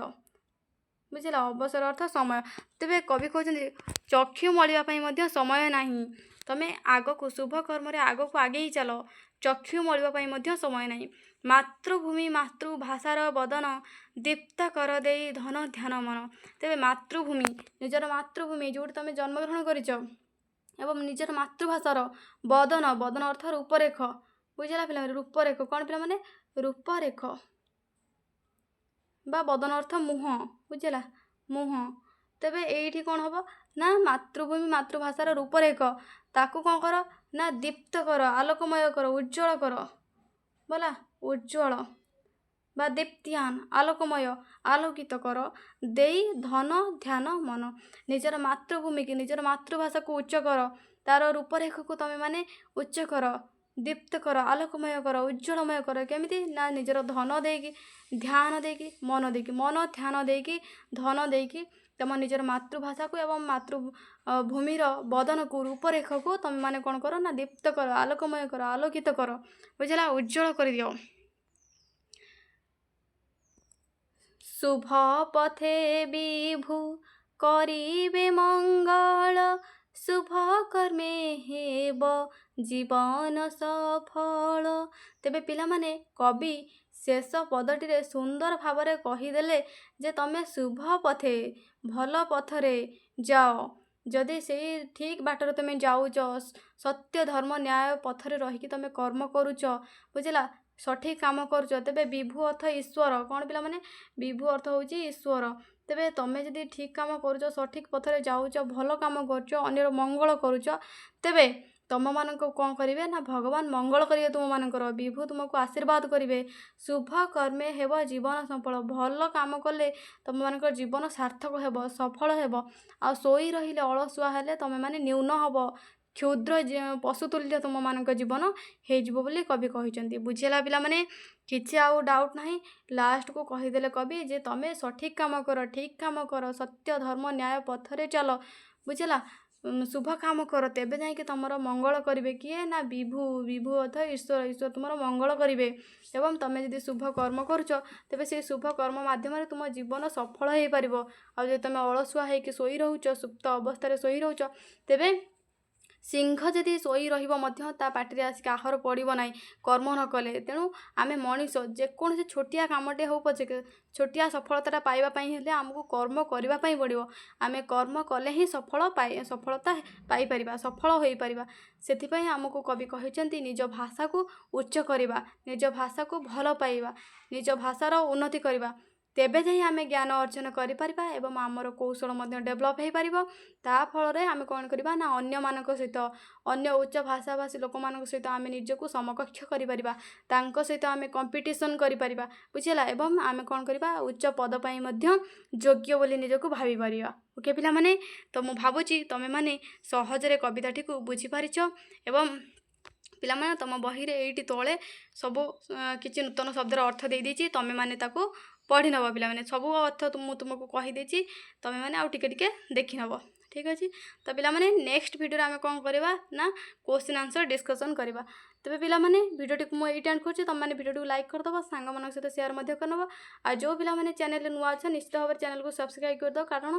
ବୁଝିଲା, ଅବସର ଅର୍ଥ ସମୟ। ତେବେ କବି କହୁଛନ୍ତି ଚକ୍ଷୁ ମଳିବା ପାଇଁ ମଧ୍ୟ ସମୟ ନାହିଁ। ତମେ ଆଗକୁ ଶୁଭ କର୍ମରେ ଆଗକୁ ଆଗେଇ ଚାଲ, ଚକ୍ଷୁ ମଳିବା ପାଇଁ ମଧ୍ୟ ସମୟ ନାହିଁ। ମାତୃଭୂମି ମାତୃଭାଷାର ବଦନ, ଦୀପ୍ତ କର ଦେଇ ଧନ ଧ୍ୟାନ ମନ। ତେବେ ମାତୃଭୂମି, ନିଜର ମାତୃଭୂମି ଯେଉଁଠି ତମେ ଜନ୍ମଗ୍ରହଣ କରିଛ, ଏବଂ ନିଜର ମାତୃଭାଷାର ବଦନ, ବଦନ ଅର୍ଥ ରୂପରେଖ। ବୁଝିଲା ପିଲାମାନେ, ରୂପରେଖ କ'ଣ ପିଲାମାନେ? ରୂପରେଖ ବା ବଦନ ଅର୍ଥ ମୁହଁ। ବୁଝିଲା, ମୁହଁ। ତେବେ ଏଇଠି କ'ଣ ହେବ ନା ମାତୃଭୂମି ମାତୃଭାଷାର ରୂପରେଖ, ତାକୁ କ'ଣ କର ନା ଦୀପ୍ତ କର, ଆଲୋକମୟ କର, ଉଜ୍ଜ୍ୱଳ କର। ବୋଲା ଉଜ୍ଜ୍ୱଳ ବା ଦୀପ୍ତିଆନ, ଆଲୋକମୟ, ଆଲୋକିତ କର। ଦେଇ ଧନ ଧ୍ୟାନ ମନ। ନିଜର ମାତୃଭୂମିକି, ନିଜର ମାତୃଭାଷାକୁ ଉଚ୍ଚ କର, ତାର ରୂପରେଖକୁ ତମେ ମାନେ ଉଚ୍ଚ କର, ଦୀପ୍ତ କର, ଆଲୋକମୟ କର, ଉଜ୍ଜ୍ୱଳମୟ କର। କେମିତି ନା ନିଜର ଧନ ଦେଇକି, ଧ୍ୟାନ ଦେଇକି, ମନ ଦେଇକି, ମନ ଧ୍ୟାନ ଦେଇକି, ଧନ ଦେଇକି ତମ ନିଜର ମାତୃଭାଷାକୁ ଏବଂ ମାତୃଭୂମିର ବଦନକୁ, ରୂପରେଖକୁ ତମେ ମାନେ କ'ଣ କର ନା ଦୀପ୍ତ କର, ଆଲୋକମୟ କର, ଆଲୋକିତ କର। ବୁଝିଲା, ଉଜ୍ଜ୍ୱଳ କରିଦିଅ। ଶୁଭ ପଥେ ବିଭୁ କରିବେ ମଙ୍ଗଳ, ଶୁଭ କର୍ମେ ହେବ ଜୀବନ ସଫଳ। ତେବେ ପିଲାମାନେ କବି ଶେଷ ପଦଟିରେ ସୁନ୍ଦର ଭାବରେ କହିଦେଲେ ଯେ ତମେ ଶୁଭ ପଥେ, ଭଲ ପଥରେ ଯାଅ। ଯଦି ସେଇ ଠିକ୍ ବାଟରେ ତମେ ଯାଉଛ, ସତ୍ୟ ଧର୍ମ ନ୍ୟାୟ ପଥରେ ରହିକି ତମେ କର୍ମ କରୁଛ, ବୁଝିଲା, ସଠିକ୍ କାମ କରୁଛ, ତେବେ ବିଭୁ ଅର୍ଥ ଈଶ୍ୱର। କ'ଣ ପିଲାମାନେ? ବିଭୁ ଅର୍ଥ ହେଉଛି ଈଶ୍ୱର। ତେବେ ତମେ ଯଦି ଠିକ୍ କାମ କରୁଛ, ସଠିକ୍ ପଥରେ ଯାଉଛ, ଭଲ କାମ କରୁଛ, ଅନ୍ୟର ମଙ୍ଗଳ କରୁଛ, ତେବେ ତମମାନଙ୍କୁ କ'ଣ କରିବେ ନା ଭଗବାନ ମଙ୍ଗଳ କରିବେ ତୁମମାନଙ୍କର। ବିଭୁ ତୁମକୁ ଆଶୀର୍ବାଦ କରିବେ। ଶୁଭ କର୍ମେ ହେବ ଜୀବନ ସଫଳ। ଭଲ କାମ କଲେ ତମମାନଙ୍କର ଜୀବନ ସାର୍ଥକ ହେବ, ସଫଳ ହେବ। ଆଉ ଶୋଇ ରହିଲେ, ଅଳସୁଆ ହେଲେ ତମେମାନେ ନ୍ୟୁନ ହେବ, କ୍ଷୁଦ୍ର ପଶୁତୁଲ୍ୟ ତୁମମାନଙ୍କ ଜୀବନ ହେଇଯିବ ବୋଲି କବି କହିଛନ୍ତି। ବୁଝିଲା ପିଲାମାନେ? କିଛି ଆଉ ଡାଉଟ୍ ନାହିଁ। ଲାଷ୍ଟକୁ କହିଦେଲେ କବି ଯେ ତମେ ସଠିକ୍ କାମ କର, ଠିକ୍ କାମ କର, ସତ୍ୟ ଧର୍ମ ନ୍ୟାୟ ପଥରେ ଚାଲ। ବୁଝିଲା, ଶୁଭ କାମ କର, ତେବେ ଯାଇକି ତମର ମଙ୍ଗଳ କରିବେ। କିଏ ନା ବିଭୁ। ବିଭୁ ଅର୍ଥ ଈଶ୍ୱର। ଈଶ୍ୱର ତୁମର ମଙ୍ଗଳ କରିବେ। ଏବଂ ତମେ ଯଦି ଶୁଭ କର୍ମ କରୁଛ, ତେବେ ସେଇ ଶୁଭ କର୍ମ ମାଧ୍ୟମରେ ତୁମ ଜୀବନ ସଫଳ ହେଇପାରିବ। ଆଉ ଯଦି ତମେ ଅଳସୁଆ ହେଇକି ଶୋଇ ରହୁଛ, ସୁପ୍ତ ଅବସ୍ଥାରେ ଶୋଇ ରହୁଛ, ତେବେ ସିଂହ ଯଦି ଶୋଇ ରହିବ ମଧ୍ୟ ତା ପାଟିରେ ଆସିକି ଆହାର ପଡ଼ିବ ନାହିଁ କର୍ମ ନ କଲେ। ତେଣୁ ଆମେ ମଣିଷ, ଯେକୌଣସି ଛୋଟିଆ କାମଟେ ହେଉ ପଛେ, ଛୋଟିଆ ସଫଳତାଟା ପାଇବା ପାଇଁ ହେଲେ ଆମକୁ କର୍ମ କରିବା ପାଇଁ ପଡ଼ିବ। ଆମେ କର୍ମ କଲେ ହିଁ ସଫଳତା ପାଇପାରିବା, ସଫଳ ହୋଇପାରିବା। ସେଥିପାଇଁ ଆମକୁ କବି କହିଛନ୍ତି ନିଜ ଭାଷାକୁ ଉଚ୍ଚ କରିବା, ନିଜ ଭାଷାକୁ ଭଲ ପାଇବା, ନିଜ ଭାଷାର ଉନ୍ନତି କରିବା। ତେବେ ଯାଇ ଆମେ ଜ୍ଞାନ ଅର୍ଜନ କରିପାରିବା ଏବଂ ଆମର କୌଶଳ ମଧ୍ୟ ଡେଭଲପ୍ ହୋଇପାରିବ। ତା ଫଳରେ ଆମେ କ'ଣ କରିବା ନା ଅନ୍ୟମାନଙ୍କ ସହିତ, ଅନ୍ୟ ଉଚ୍ଚ ଭାଷାଭାଷୀ ଲୋକମାନଙ୍କ ସହିତ ଆମେ ନିଜକୁ ସମକକ୍ଷ କରିପାରିବା। ତାଙ୍କ ସହିତ ଆମେ କମ୍ପିଟିସନ୍ କରିପାରିବା। ବୁଝିଲା, ଏବଂ ଆମେ କ'ଣ କରିବା ଉଚ୍ଚ ପଦ ପାଇଁ ମଧ୍ୟ ଯୋଗ୍ୟ ବୋଲି ନିଜକୁ ଭାବିପାରିବା। ଓକେ ପିଲାମାନେ, ତ ମୁଁ ଭାବୁଛି ତମେମାନେ ସହଜରେ କବିତାଟିକୁ ବୁଝିପାରିଛ। ଏବଂ ପିଲାମାନେ ତମ ବହିରେ ଏଇଠି ତଳେ ସବୁ କିଛି ନୂତନ ଶବ୍ଦର ଅର୍ଥ ଦେଇଦେଇଛି। ତମେମାନେ ତାକୁ ପଢ଼ି ନେବ ପିଲାମାନେ। ସବୁ ଅର୍ଥ ମୁଁ ତୁମକୁ କହିଦେଇଛି, ତମେମାନେ ଆଉ ଟିକେ ଟିକେ ଦେଖିନେବ। ଠିକ୍ ଅଛି। ତ ପିଲାମାନେ ନେକ୍ସଟ ଭିଡ଼ିଓରେ ଆମେ କ'ଣ କରିବା ନା କ୍ୱେଶ୍ଚିନ୍ ଆନ୍ସର୍ ଡିସ୍କସନ୍ କରିବା। ତେବେ ପିଲାମାନେ ଭିଡ଼ିଓଟିକୁ ମୁଁ ଏଇଠି ଏଣ୍ଡ କରୁଛି। ତୁମମାନେ ଭିଡ଼ିଓଟିକୁ ଲାଇକ୍ କରିଦେବ, ସାଙ୍ଗମାନଙ୍କ ସହିତ ସେୟାର ମଧ୍ୟ କରିନେବ। ଆଉ ଯେଉଁ ପିଲାମାନେ ଚ୍ୟାନେଲରେ ନୂଆ ଅଛ, ନିଶ୍ଚିତ ଭାବରେ ଚ୍ୟାନେଲକୁ ସବସ୍କ୍ରାଇବ୍ କରିଦେବ, କାରଣ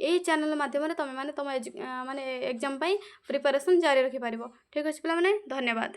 ଏହି ଚ୍ୟାନେଲ ମାଧ୍ୟମରେ ତୁମେମାନେ ତୁମ ଏକ୍ଜାମ୍ ପାଇଁ ପ୍ରିପାରେସନ୍ ଜାରି ରଖିପାରିବ। ଠିକ୍ ଅଛି ପିଲାମାନେ, ଧନ୍ୟବାଦ।